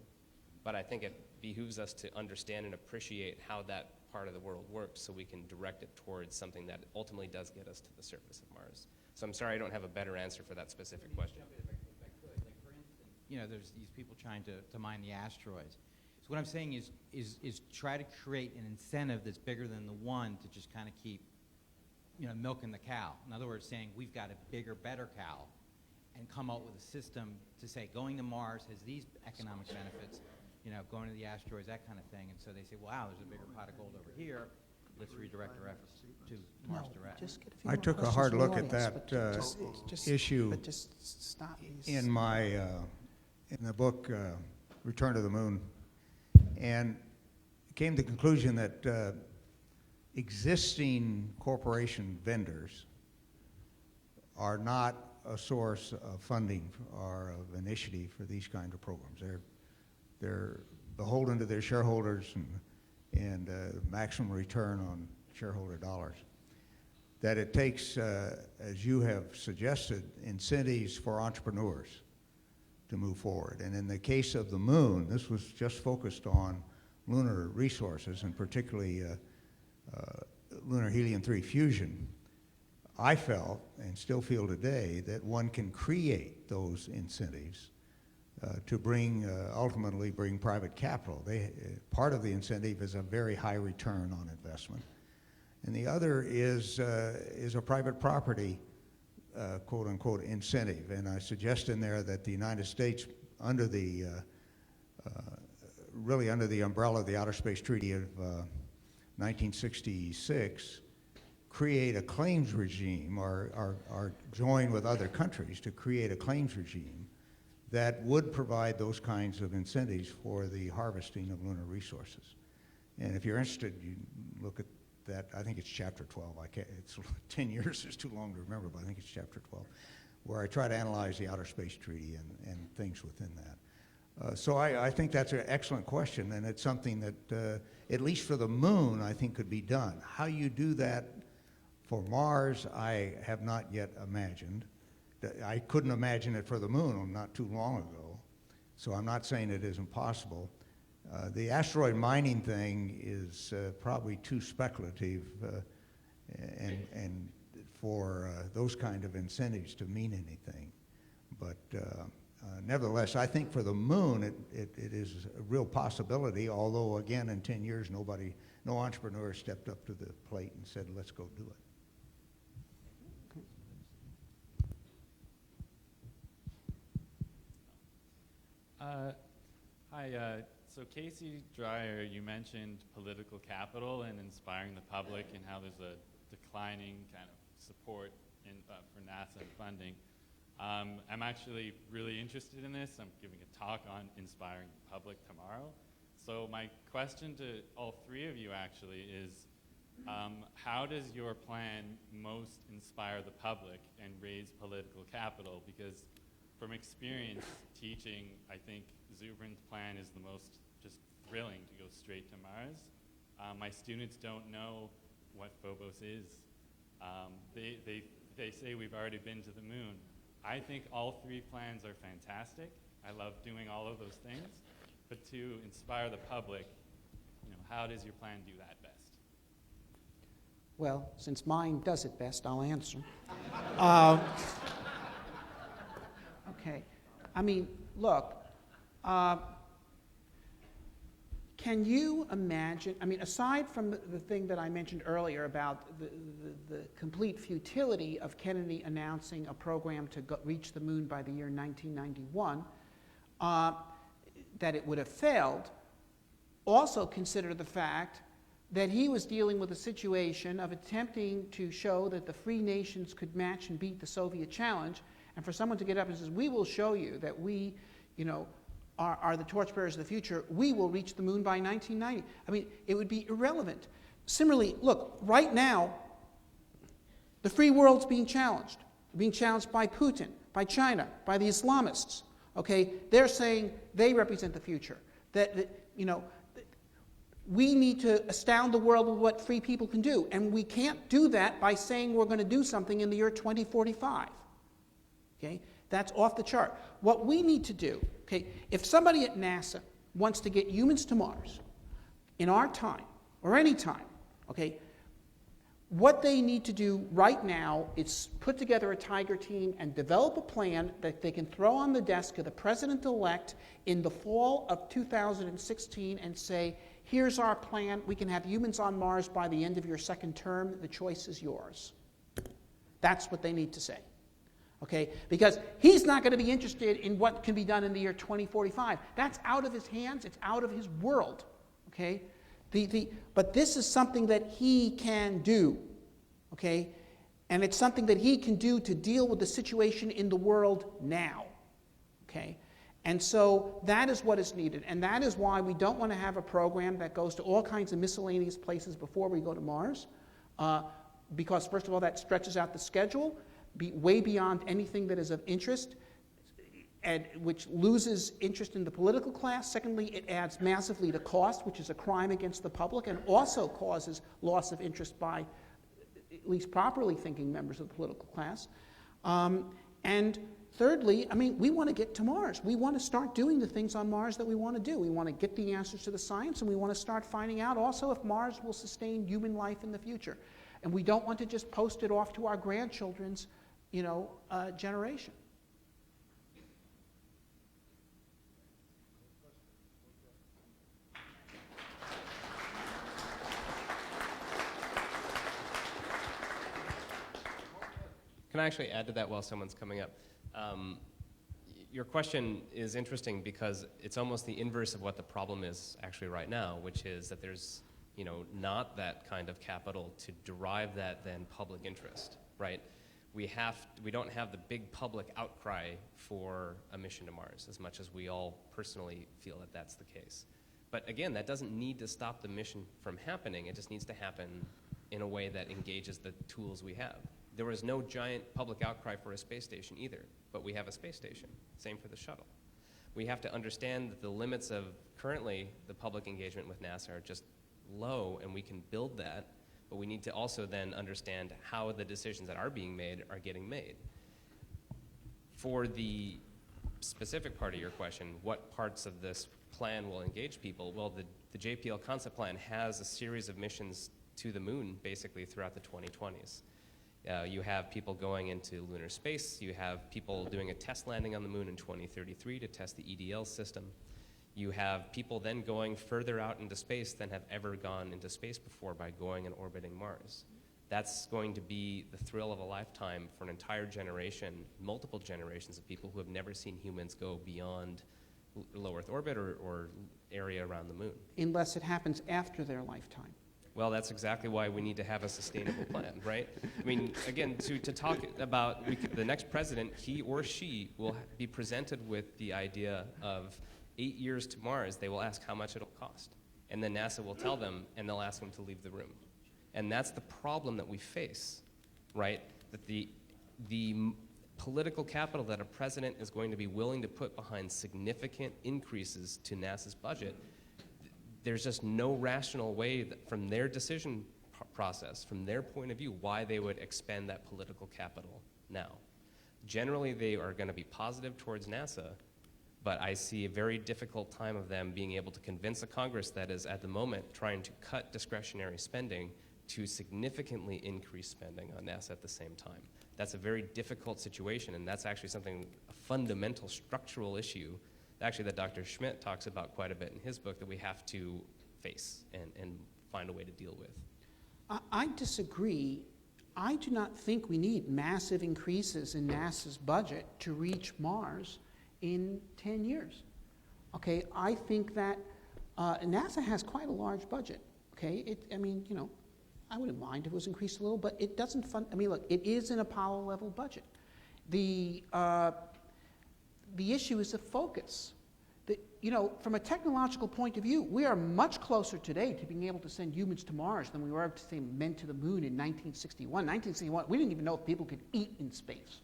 But I think it behooves us to understand and appreciate how that part of the world works so we can direct it towards something that ultimately does get us to the surface of Mars. So I'm sorry I don't have a better answer for that specific question. If I could. Like, for instance, there's these people trying to mine the asteroids. So what I'm saying is try to create an incentive that's bigger than the one to just kind of keep milking the cow. In other words, saying we've got a bigger, better cow, and come up with a system to say going to Mars has these economic benefits, going to the asteroids, that kind of thing. And so they say, wow, there's a bigger pot of gold over here. Let's redirect our efforts to Mars Direct. I took a hard look at that issue in the book Return to the Moon, and came to the conclusion that existing corporation vendors are not a source of funding or of initiative for these kind of programs. They're beholden to their shareholders and maximum return on shareholder dollars. that it takes, as you have suggested, incentives for entrepreneurs to move forward. And in the case of the moon, this was just focused on lunar resources, and particularly lunar helium-3 fusion. I felt, and still feel today, that one can create those incentives to bring, ultimately bring private capital. Part of the incentive is a very high return on investment. And the other is a private property, quote unquote, incentive. And I suggest in there that the United States, under the, really under the umbrella of the Outer Space Treaty of 1966, create a claims regime, or join with other countries to create a claims regime that would provide those kinds of incentives for the harvesting of lunar resources. And if you're interested, you look at that. I think it's chapter 12. It's 10 years is too long to remember, but I think it's chapter 12, where I try to analyze the Outer Space Treaty and things within that. So I think that's an excellent question, and it's something that, at least for the moon, I think could be done. How you do that for Mars, I have not yet imagined. I couldn't imagine it for the moon not too long ago, so I'm not saying it isn't possible. The asteroid mining thing is probably too speculative and for those kind of incentives to mean anything. But nevertheless, I think for the moon, it is a real possibility, although again, in 10 years, no entrepreneur stepped up to the plate and said, let's go do it. Hi, so Casey Dreier, you mentioned political capital and inspiring the public and how there's a declining kind of support for NASA and funding. I'm actually really interested in this. I'm giving a talk on inspiring the public tomorrow. So my question to all three of you actually is, how does your plan most inspire the public and raise political capital? Because from experience teaching, I think Zubrin's plan is the most just thrilling to go straight to Mars. My students don't know what Phobos is. They say we've already been to the moon. I think all three plans are fantastic. I love doing all of those things. But to inspire the public, how does your plan do that best? Well, since mine does it best, I'll answer. Okay. I mean, look, can you imagine, I mean, aside from the thing that I mentioned earlier about the complete futility of Kennedy announcing a program to reach the moon by the year 1991, that it would have failed, also consider the fact that he was dealing with a situation of attempting to show that the free nations could match and beat the Soviet challenge, and for someone to get up and says, we will show you that we, are the torchbearers of the future, we will reach the moon by 1990. I mean, it would be irrelevant. Similarly, look, right now, the free world's being challenged by Putin, by China, by the Islamists. Okay, they're saying they represent the future. That we need to astound the world with what free people can do, and we can't do that by saying we're going to do something in the year 2045. Okay, that's off the chart. What we need to do, okay, if somebody at NASA wants to get humans to Mars in our time or any time, okay, what they need to do right now is put together a Tiger team and develop a plan that they can throw on the desk of the president-elect in the fall of 2016 and say, here's our plan. We can have humans on Mars by the end of your second term. The choice is yours. That's what they need to say. Okay? Because he's not going to be interested in what can be done in the year 2045. That's out of his hands. It's out of his world. Okay? But this is something that he can do, okay? And it's something that he can do to deal with the situation in the world now, okay? And so that is what is needed, and that is why we don't want to have a program that goes to all kinds of miscellaneous places before we go to Mars, because first of all, that stretches out the schedule way beyond anything that is of interest, and which loses interest in the political class. Secondly, it adds massively to cost, which is a crime against the public, and also causes loss of interest by at least properly thinking members of the political class. And thirdly, I mean, we want to get to Mars. We want to start doing the things on Mars that we want to do. We want to get the answers to the science, and we want to start finding out also if Mars will sustain human life in the future. And we don't want to just post it off to our grandchildren's, generation. Can I actually add to that while someone's coming up? Your question is interesting because it's almost the inverse of what the problem is actually right now, which is that there's not that kind of capital to derive that then public interest, right? We don't have the big public outcry for a mission to Mars as much as we all personally feel that that's the case. But again, that doesn't need to stop the mission from happening. It just needs to happen in a way that engages the tools we have. There was no giant public outcry for a space station either, but we have a space station. Same for the shuttle. We have to understand that the limits of currently the public engagement with NASA are just low, and we can build that, but we need to also then understand how the decisions that are being made are getting made. For the specific part of your question, what parts of this plan will engage people? Well, the JPL concept plan has a series of missions to the moon basically throughout the 2020s. You have people going into lunar space. You have people doing a test landing on the moon in 2033 to test the EDL system. You have people then going further out into space than have ever gone into space before by going and orbiting Mars. That's going to be the thrill of a lifetime for an entire generation, multiple generations of people who have never seen humans go beyond low Earth orbit or area around the moon. Unless it happens after their lifetime. Well, that's exactly why we need to have a sustainable plan, right? I mean, again, to talk about the next president, he or she will be presented with the idea of 8 years to Mars. They will ask how much it'll cost. And then NASA will tell them, and they'll ask them to leave the room. And that's the problem that we face, right? That the political capital that a president is going to be willing to put behind significant increases to NASA's budget, there's just no rational way that from their decision process, from their point of view, why they would expend that political capital now. Generally, they are going to be positive towards NASA, but I see a very difficult time of them being able to convince a Congress that is at the moment trying to cut discretionary spending to significantly increase spending on NASA at the same time. That's a very difficult situation, and that's actually a fundamental structural issue actually that Dr. Schmitt talks about quite a bit in his book that we have to face and find a way to deal with. I disagree. I do not think we need massive increases in NASA's budget to reach Mars in 10 years. Okay, I think that NASA has quite a large budget. Okay, I wouldn't mind if it was increased a little, but it doesn't look, it is an Apollo level budget. The issue is the focus. From a technological point of view, we are much closer today to being able to send humans to Mars than we were to send men to the moon in 1961. 1961, we didn't even know if people could eat in space.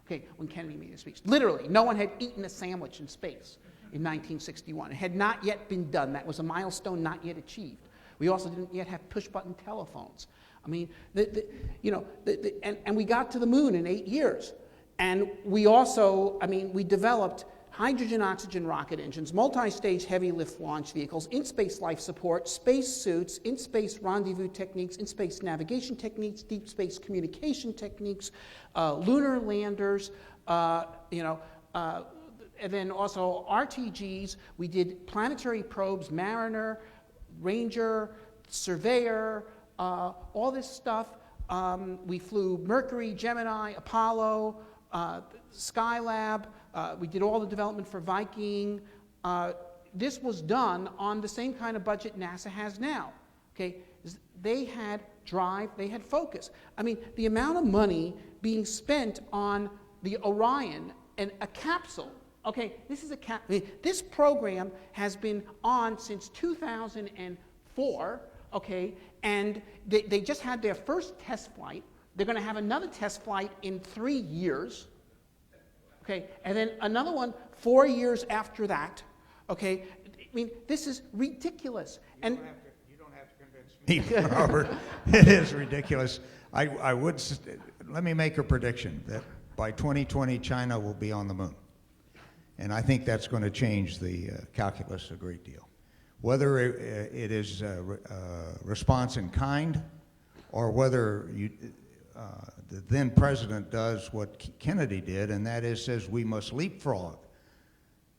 Okay, when Kennedy made his speech. Literally, no one had eaten a sandwich in space in 1961. It had not yet been done. That was a milestone not yet achieved. We also didn't yet have push-button telephones. I mean, and we got to the moon in 8 years. And we also, we developed hydrogen-oxygen rocket engines, multi-stage heavy-lift launch vehicles, in-space life support, space suits, in-space rendezvous techniques, in-space navigation techniques, deep space communication techniques, lunar landers, and then also RTGs. We did planetary probes, Mariner, Ranger, Surveyor, all this stuff. We flew Mercury, Gemini, Apollo, Skylab. We did all the development for Viking. This was done on the same kind of budget NASA has now. Okay, they had drive, they had focus. The amount of money being spent on the Orion and a capsule. Okay, this is this program has been on since 2004. Okay, and they just had their first test flight. They're going to have another test flight in 3 years. Okay, and then another one 4 years after that. Okay, this is ridiculous. You don't have to convince me. Robert. It is ridiculous. Let me make a prediction that by 2020, China will be on the moon. And I think that's going to change the calculus a great deal. Whether it is response in kind, or whether the then president does what Kennedy did, and that is says we must leapfrog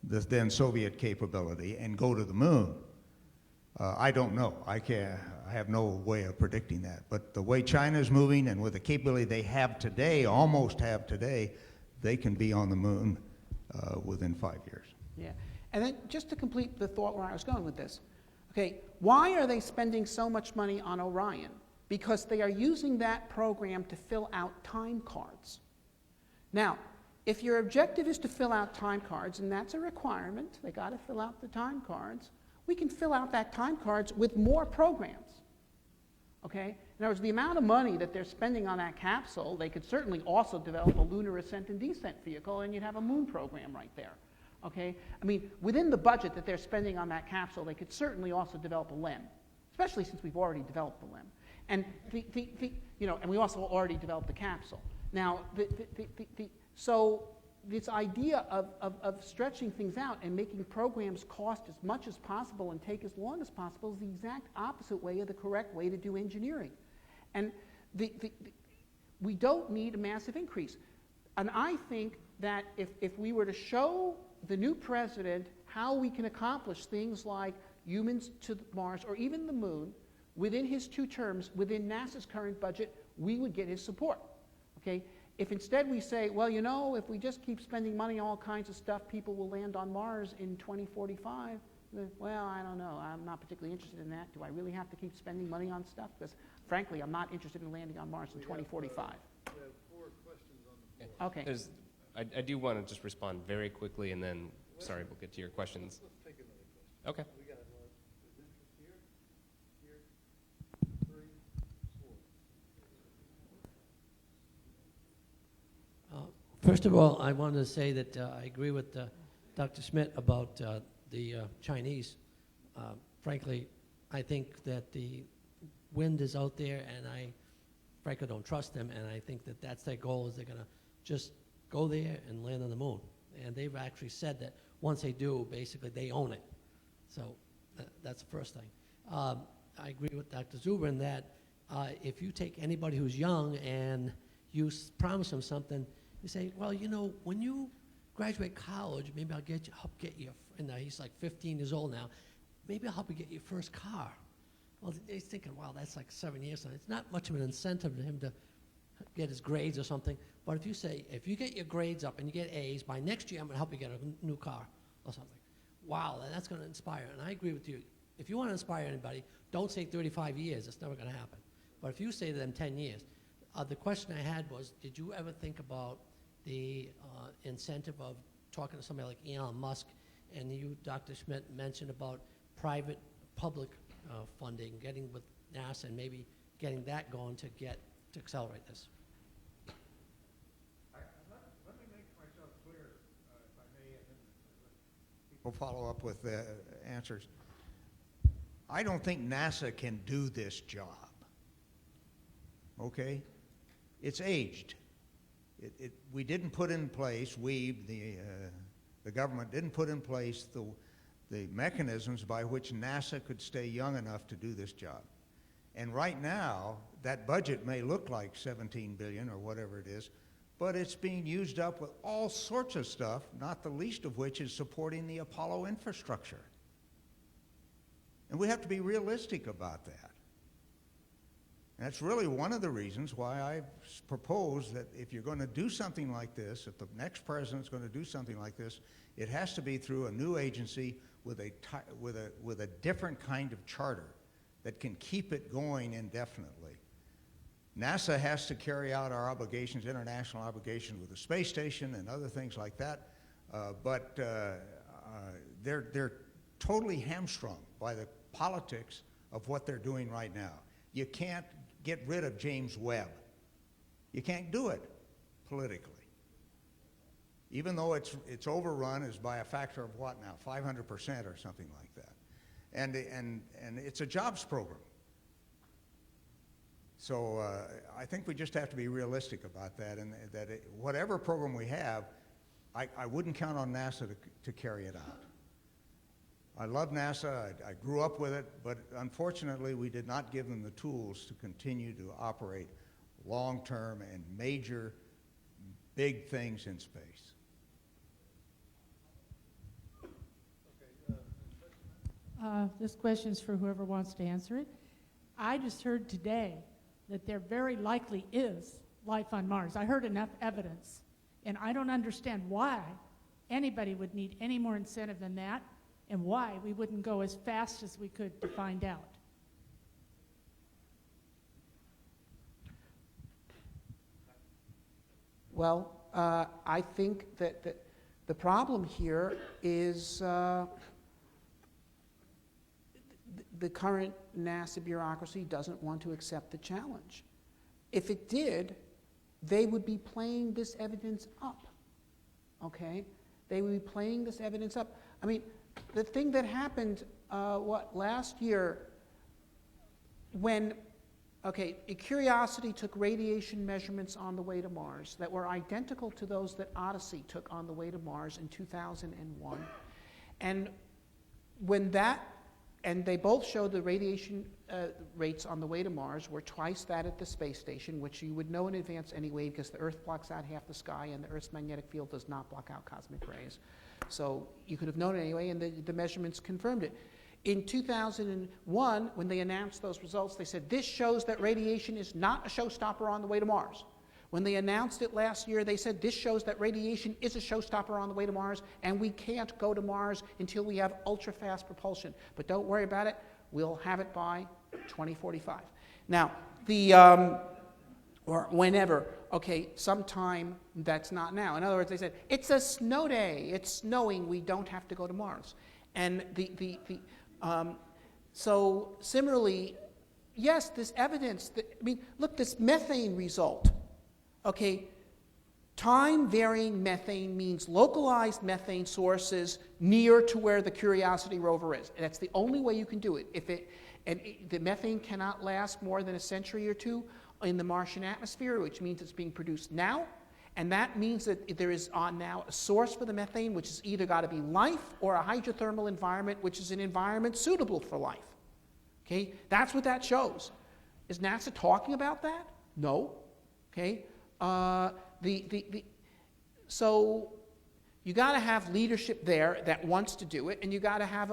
the then Soviet capability and go to the moon. I don't know. I have no way of predicting that. But the way China is moving and with the capability they have today, almost have today, they can be on the moon within 5 years. Yeah. And then just to complete the thought where I was going with this, okay, why are they spending so much money on Orion? Because they are using that program to fill out time cards. Now, if your objective is to fill out time cards, and that's a requirement, they got to fill out the time cards, we can fill out that time cards with more programs. Okay? In other words, the amount of money that they're spending on that capsule, they could certainly also develop a lunar ascent and descent vehicle, and you'd have a moon program right there. Okay? I mean, within the budget that they're spending on that capsule, they could certainly also develop a LEM, especially since we've already developed the LEM. And and we also already developed the capsule. Now, so this idea of stretching things out and making programs cost as much as possible and take as long as possible is the exact opposite way of the correct way to do engineering. And we don't need a massive increase. And I think that if we were to show the new president how we can accomplish things like humans to Mars or even the moon within his 2 terms, within NASA's current budget, we would get his support. Okay? If instead we say, well, if we just keep spending money on all kinds of stuff, people will land on Mars in 2045, well, I don't know. I'm not particularly interested in that. Do I really have to keep spending money on stuff? Because, frankly, I'm not interested in landing on Mars in 2045. We have 4 questions on the floor. Okay. I do want to just respond very quickly, and then, sorry, we'll get to your questions. Let's take another question. Okay. We got is interest here, 3, 4. First of all, I wanted to say that I agree with Dr. Schmitt about the Chinese. Frankly, I think that the wind is out there, and I frankly don't trust them, and I think that that's their goal, is they're going to just go there and land on the moon. And they've actually said that once they do, basically they own it. So that's the first thing. I agree with Dr. Zubrin that if you take anybody who's young and you promise them something, you say, well, when you graduate college, maybe I'll help get you, and he's like 15 years old now, maybe I'll help you get your first car. Well, he's thinking, wow, that's like 7 years. So it's not much of an incentive to him to get his grades or something. But if you say, if you get your grades up and you get A's, by next year I'm going to help you get a new car or something. Wow, that's going to inspire. And I agree with you. If you want to inspire anybody, don't say 35 years. It's never going to happen. But if you say to them 10 years, the question I had was, did you ever think about the incentive of talking to somebody like Elon Musk, and you, Dr. Schmitt, mentioned about private-public funding, getting with NASA and maybe getting that going to accelerate this? Let me make myself clear, if I may, and then people follow up with answers. I don't think NASA can do this job. Okay? It's aged. We didn't put in place, the government didn't put in place the mechanisms by which NASA could stay young enough to do this job. And right now, that budget may look like $17 billion or whatever it is, but it's being used up with all sorts of stuff, not the least of which is supporting the Apollo infrastructure. And we have to be realistic about that. And that's really one of the reasons why I've proposed that if you're going to do something like this, if the next president's going to do something like this, it has to be through a new agency with a different kind of charter that can keep it going indefinitely. NASA has to carry out our obligations, international obligations with the space station and other things like that, but they're totally hamstrung by the politics of what they're doing right now. You can't get rid of James Webb. You can't do it politically. Even though it's overrun is by a factor of what now, 500% or something like that. And it's a jobs program. So I think we just have to be realistic about that, and that whatever program we have, I wouldn't count on NASA to carry it out. I love NASA, I grew up with it, but unfortunately we did not give them the tools to continue to operate long-term and major, big things in space. This question's for whoever wants to answer it. I just heard today that there very likely is life on Mars. I heard enough evidence, and I don't understand why anybody would need any more incentive than that, and why we wouldn't go as fast as we could to find out. Well, I think that the problem here is the current NASA bureaucracy doesn't want to accept the challenge. If it did, they would be playing this evidence up, okay? They would be playing this evidence up. I mean, the thing that happened, last year, when, Curiosity took radiation measurements on the way to Mars that were identical to those that Odyssey took on the way to Mars in 2001. And when that, and they both showed the radiation rates on the way to Mars were twice that at the space station, which you would know in advance anyway because the Earth blocks out half the sky and the Earth's magnetic field does not block out cosmic rays. So you could have known it anyway, and the measurements confirmed it. In 2001, when they announced those results, they said, this shows that radiation is not a showstopper on the way to Mars. When they announced it last year, they said, this shows that radiation is a showstopper on the way to Mars, and we can't go to Mars until we have ultra-fast propulsion. But don't worry about it. We'll have it by 2045. Now, or whenever, sometime that's not now. In other words, they said, it's a snow day. It's snowing. We don't have to go to Mars. And so similarly, yes, this evidence, look, this methane result, time-varying methane means localized methane sources near to where the Curiosity rover is. And that's the only way you can do it. The methane cannot last more than a century or two in the Martian atmosphere, which means it's being produced now. And that means that there is now a source for the methane, which has either got to be life or a hydrothermal environment, which is an environment suitable for life. Okay, that's what that shows. Is NASA talking about that? No. Okay. So you got to have leadership there that wants to do it, and you got to have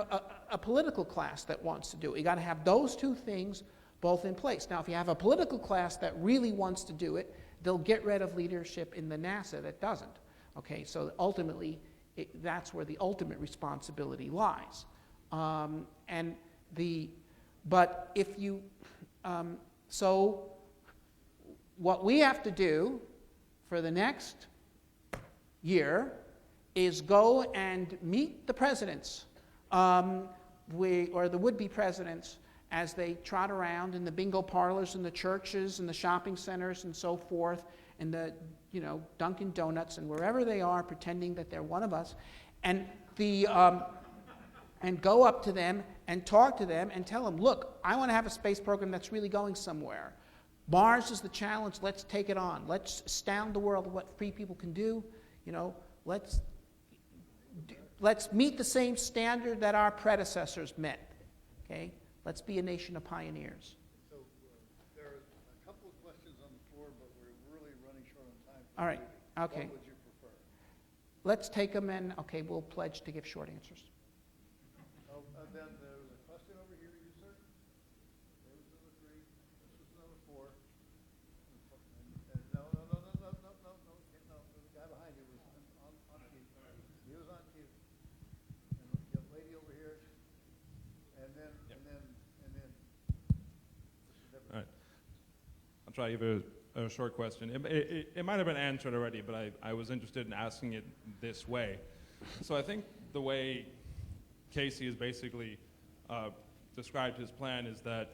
a political class that wants to do it. You got to have those two things both in place. Now, if you have a political class that really wants to do it, they'll get rid of leadership in the NASA that doesn't. Okay, so ultimately, that's where the ultimate responsibility lies. But if you, so what we have to do for the next year is go and meet the presidents, or the would-be presidents, as they trot around in the bingo parlors and the churches and the shopping centers and so forth, and the Dunkin' Donuts and wherever they are, pretending that they're one of us, and go up to them and talk to them and tell them, look, I want to have a space program that's really going somewhere. Mars is the challenge. Let's take it on. Let's astound the world with what free people can do. Let's meet the same standard that our predecessors met. Okay. Let's be a nation of pioneers. So there are a couple of questions on the floor, but we're really running short on time. All right. Okay. What would you prefer? Let's take them and, we'll pledge to give short answers. Then there was a question over here, you sir. There was number 3. This was number 4. No. The guy behind you was on cue. He was on cue. And the lady over here. And then. All right. I'll try to give a short question. It might have been answered already, but I was interested in asking it this way. So I think the way Casey has basically described his plan is that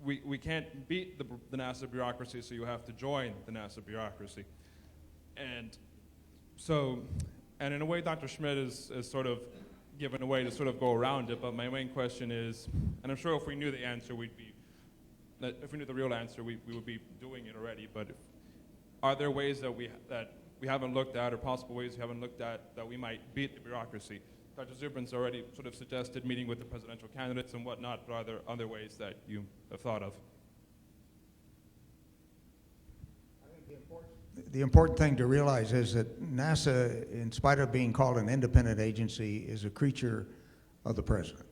we can't beat the NASA bureaucracy, so you have to join the NASA bureaucracy. And in a way, Dr. Schmitt is sort of given a way to sort of go around it, but my main question is, and I'm sure if we knew the answer, we'd be if we knew the real answer, we would be doing it already. But are there ways that we haven't looked at, or possible ways we haven't looked at, that we might beat the bureaucracy? Dr. Zubrin's already sort of suggested meeting with the presidential candidates and whatnot, but are there other ways that you have thought of? The important thing to realize is that NASA, in spite of being called an independent agency, is a creature of the president.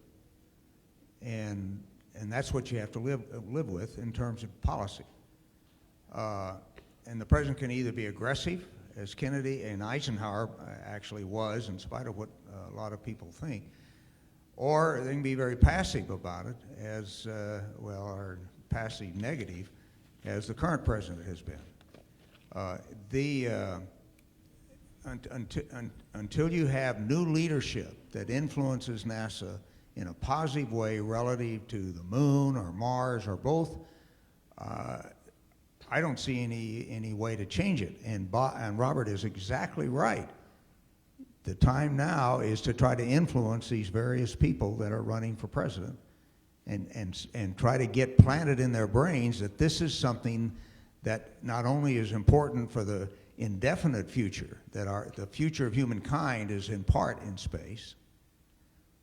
And that's what you have to live with in terms of policy. And the president can either be aggressive, as Kennedy and Eisenhower actually was, in spite of what a lot of people think, or they can be very passive about it, as or passive negative, as the current president has been. Until you have new leadership that influences NASA in a positive way relative to the moon or Mars or both, I don't see any way to change it. And Robert is exactly right. The time now is to try to influence these various people that are running for president, and try to get planted in their brains that this is something that not only is important for the indefinite future, that the future of humankind is in part in space,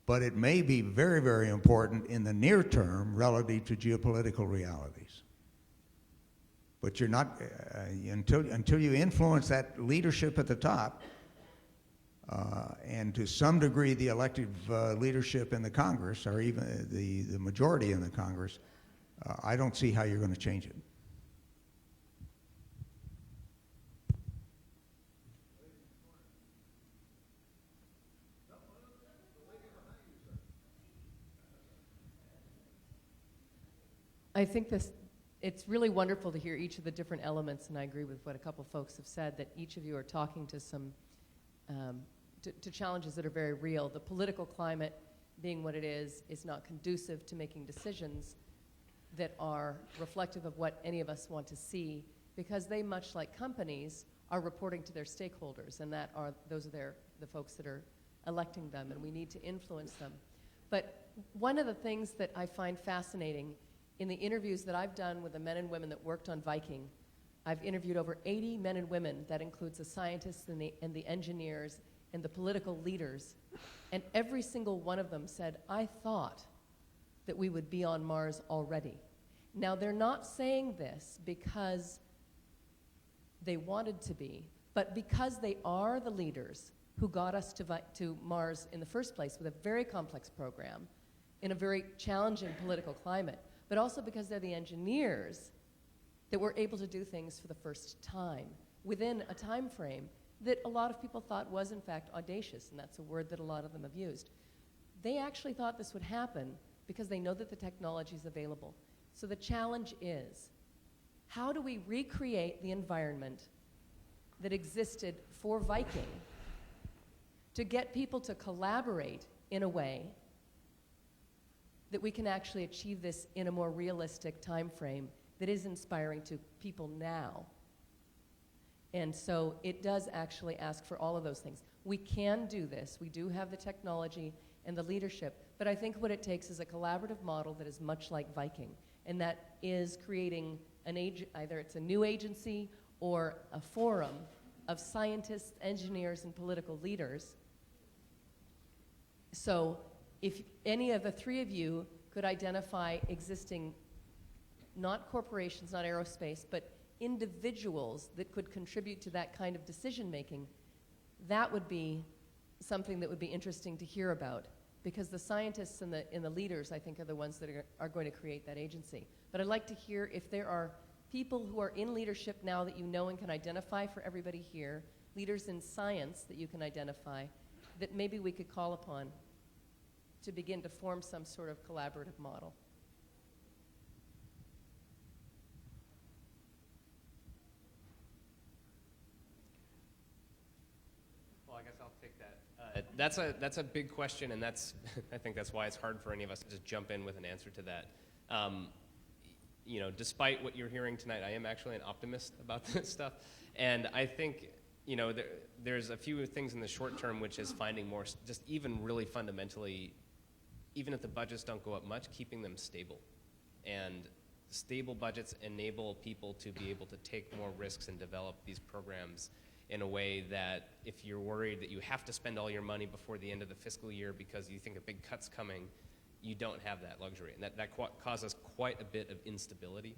but it may be very, very important in the near term relative to geopolitical realities. But you're not, until you influence that leadership at the top, and to some degree the elected leadership in the Congress, or even the majority in the Congress, I don't see how you're going to change it. I think it's really wonderful to hear each of the different elements, and I agree with what a couple folks have said, that each of you are talking to some to challenges that are very real. The political climate, being what it is not conducive to making decisions that are reflective of what any of us want to see, because they, much like companies, are reporting to their stakeholders, and those are the folks that are electing them, and we need to influence them. But one of the things that I find fascinating in the interviews that I've done with the men and women that worked on Viking, I've interviewed over 80 men and women. That includes the scientists and the engineers and the political leaders. And every single one of them said, I thought that we would be on Mars already. Now, they're not saying this because they wanted to be, but because they are the leaders who got us to Mars in the first place with a very complex program in a very challenging political climate, but also because they're the engineers that were able to do things for the first time within a time frame that a lot of people thought was in fact audacious, and that's a word that a lot of them have used. They actually thought this would happen because they know that the technology is available. So the challenge is, how do we recreate the environment that existed for Viking to get people to collaborate in a way that we can actually achieve this in a more realistic time frame that is inspiring to people now? And so it does actually ask for all of those things. We can do this. We do have the technology and the leadership, but I think what it takes is a collaborative model that is much like Viking, and that is creating either it's a new agency or a forum of scientists, engineers, and political leaders. So if any of the three of you could identify existing, not corporations, not aerospace, but individuals that could contribute to that kind of decision making, that would be something that would be interesting to hear about, because the scientists and the leaders, I think, are the ones that are going to create that agency. But I'd like to hear if there are people who are in leadership now that you know and can identify for everybody here, leaders in science that you can identify, that maybe we could call upon to begin to form some sort of collaborative model. Well, I guess I'll take that. That's a big question, and that's I think that's why it's hard for any of us to just jump in with an answer to that. Despite what you're hearing tonight, I am actually an optimist about this stuff, and I think there's a few things in the short term, which is finding more, just even really fundamentally, even if the budgets don't go up much, keeping them stable. And stable budgets enable people to be able to take more risks and develop these programs in a way that if you're worried that you have to spend all your money before the end of the fiscal year because you think a big cut's coming, you don't have that luxury. And that causes quite a bit of instability.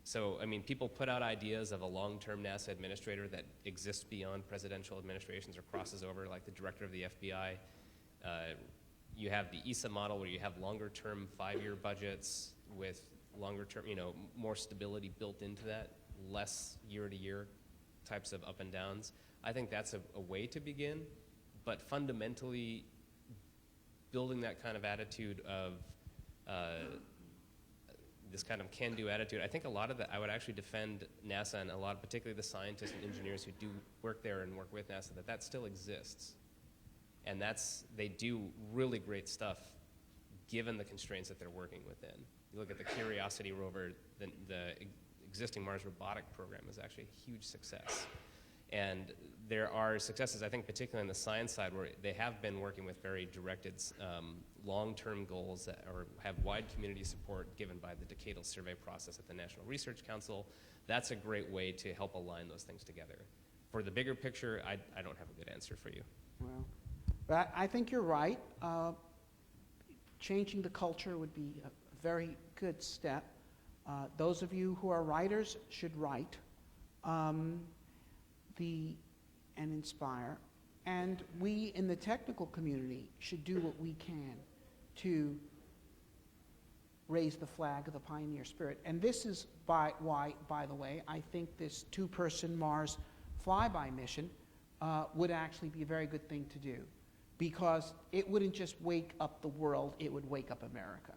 So, I mean, people put out ideas of a long-term NASA administrator that exists beyond presidential administrations or crosses over, like the director of the FBI. You have the ESA model where you have longer-term 5-year budgets with longer-term, more stability built into that, less year-to-year types of up and downs. I think that's a way to begin, but fundamentally building that kind of attitude of this kind of can-do attitude. I think a lot of that, I would actually defend NASA and a lot, particularly the scientists and engineers who do work there and work with NASA, that still exists. And they do really great stuff given the constraints that they're working within. You look at the Curiosity rover, the existing Mars robotic program is actually a huge success. And there are successes, I think, particularly on the science side, where they have been working with very directed long-term goals that have wide community support given by the decadal survey process at the National Research Council. That's a great way to help align those things together. For the bigger picture, I don't have a good answer for you. Well, but I think you're right. Changing the culture would be a very good step. Those of you who are writers should write and inspire. And we in the technical community should do what we can to raise the flag of the pioneer spirit. And this is why, by the way, I think this 2-person Mars flyby mission would actually be a very good thing to do, because it wouldn't just wake up the world, it would wake up America.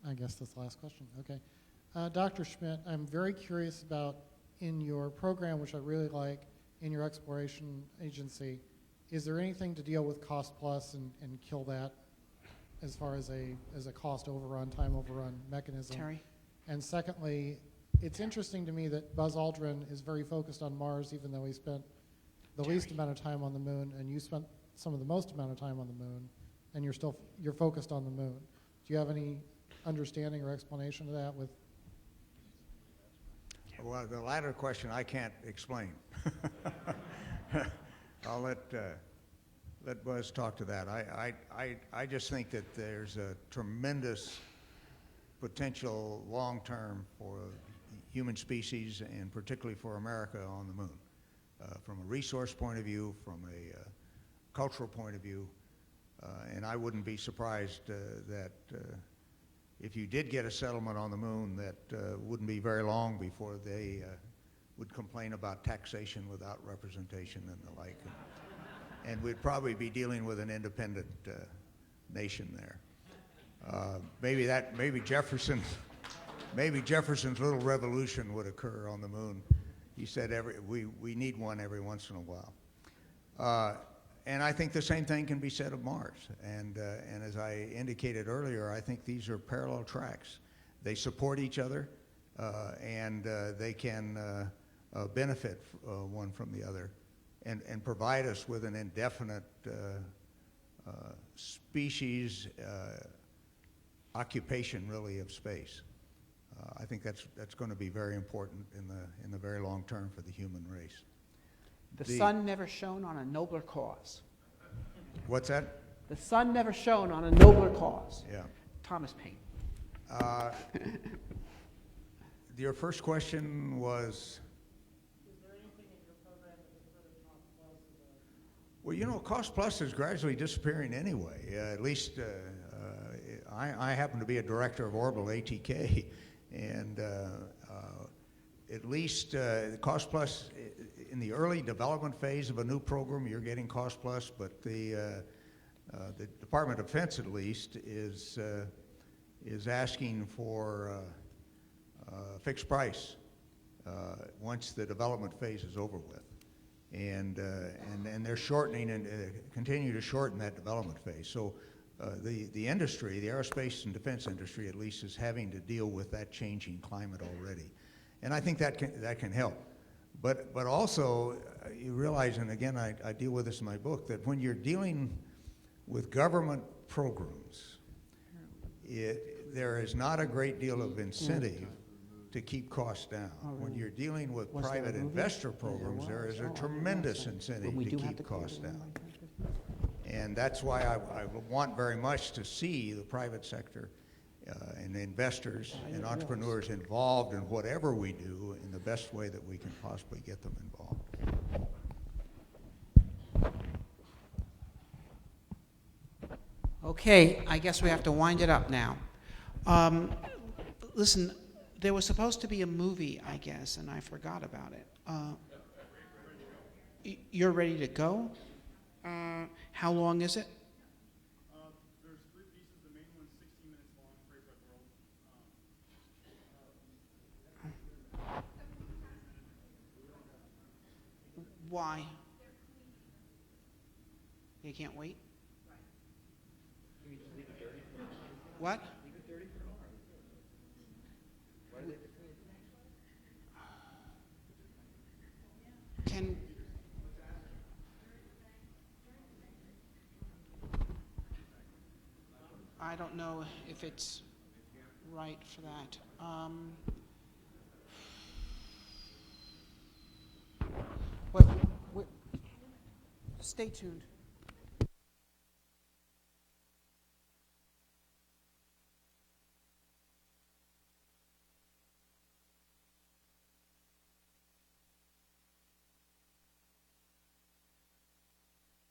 I guess that's the last question. Okay. Dr. Schmitt, I'm very curious about, in your program, which I really like, in your exploration agency, is there anything to deal with cost plus and kill that as far as a cost overrun, time overrun mechanism? Terry? And secondly, it's interesting to me that Buzz Aldrin is very focused on Mars, even though he spent the least amount of time on the moon, and you spent some of the most amount of time on the moon, and you're focused on the moon. Do you have any understanding or explanation of that? Well, the latter question I can't explain. I'll let Buzz talk to that. I just think that there's a tremendous potential long-term for human species, and particularly for America on the moon, from a resource point of view, from a cultural point of view, and I wouldn't be surprised that if you did get a settlement on the moon, that wouldn't be very long before they would complain about taxation without representation and the like. And we'd probably be dealing with an independent nation there. Maybe Jefferson's little revolution would occur on the moon. He said we need one every once in a while. And I think the same thing can be said of Mars. And as I indicated earlier, I think these are parallel tracks. They support each other, and they can benefit one from the other, and provide us with an indefinite species occupation, really, of space. I think that's going to be very important in the very long term for the human race. The sun never shone on a nobler cause. What's that? The sun never shone on a nobler cause. Yeah. Thomas Paine. Your first question was? Is there anything in your program that is really cost plus? Well, cost plus is gradually disappearing anyway. At least I happen to be a director of Orbital ATK, and at least cost plus in the early development phase of a new program, you're getting cost plus, but the Department of Defense, at least, is asking for fixed price once the development phase is over with, and they're shortening and continue to shorten that development phase. So the industry, the aerospace and defense industry, at least, is having to deal with that changing climate already, and I think that can help. But also, you realize, and again, I deal with this in my book, that when you're dealing with government programs, there is not a great deal of incentive to keep costs down. When you're dealing with private investor programs, there is a tremendous incentive to keep costs down. And that's why I want very much to see the private sector and investors and entrepreneurs involved in whatever we do in the best way that we can possibly get them involved. Okay, I guess we have to wind it up now. Listen, there was supposed to be a movie, I guess, and I forgot about it. You're ready to go? How long is it? There's 3 pieces. The main one's 16 minutes long, Spaceflight World. Why? You can't wait? What? Can I don't know if it's right for that. Stay tuned.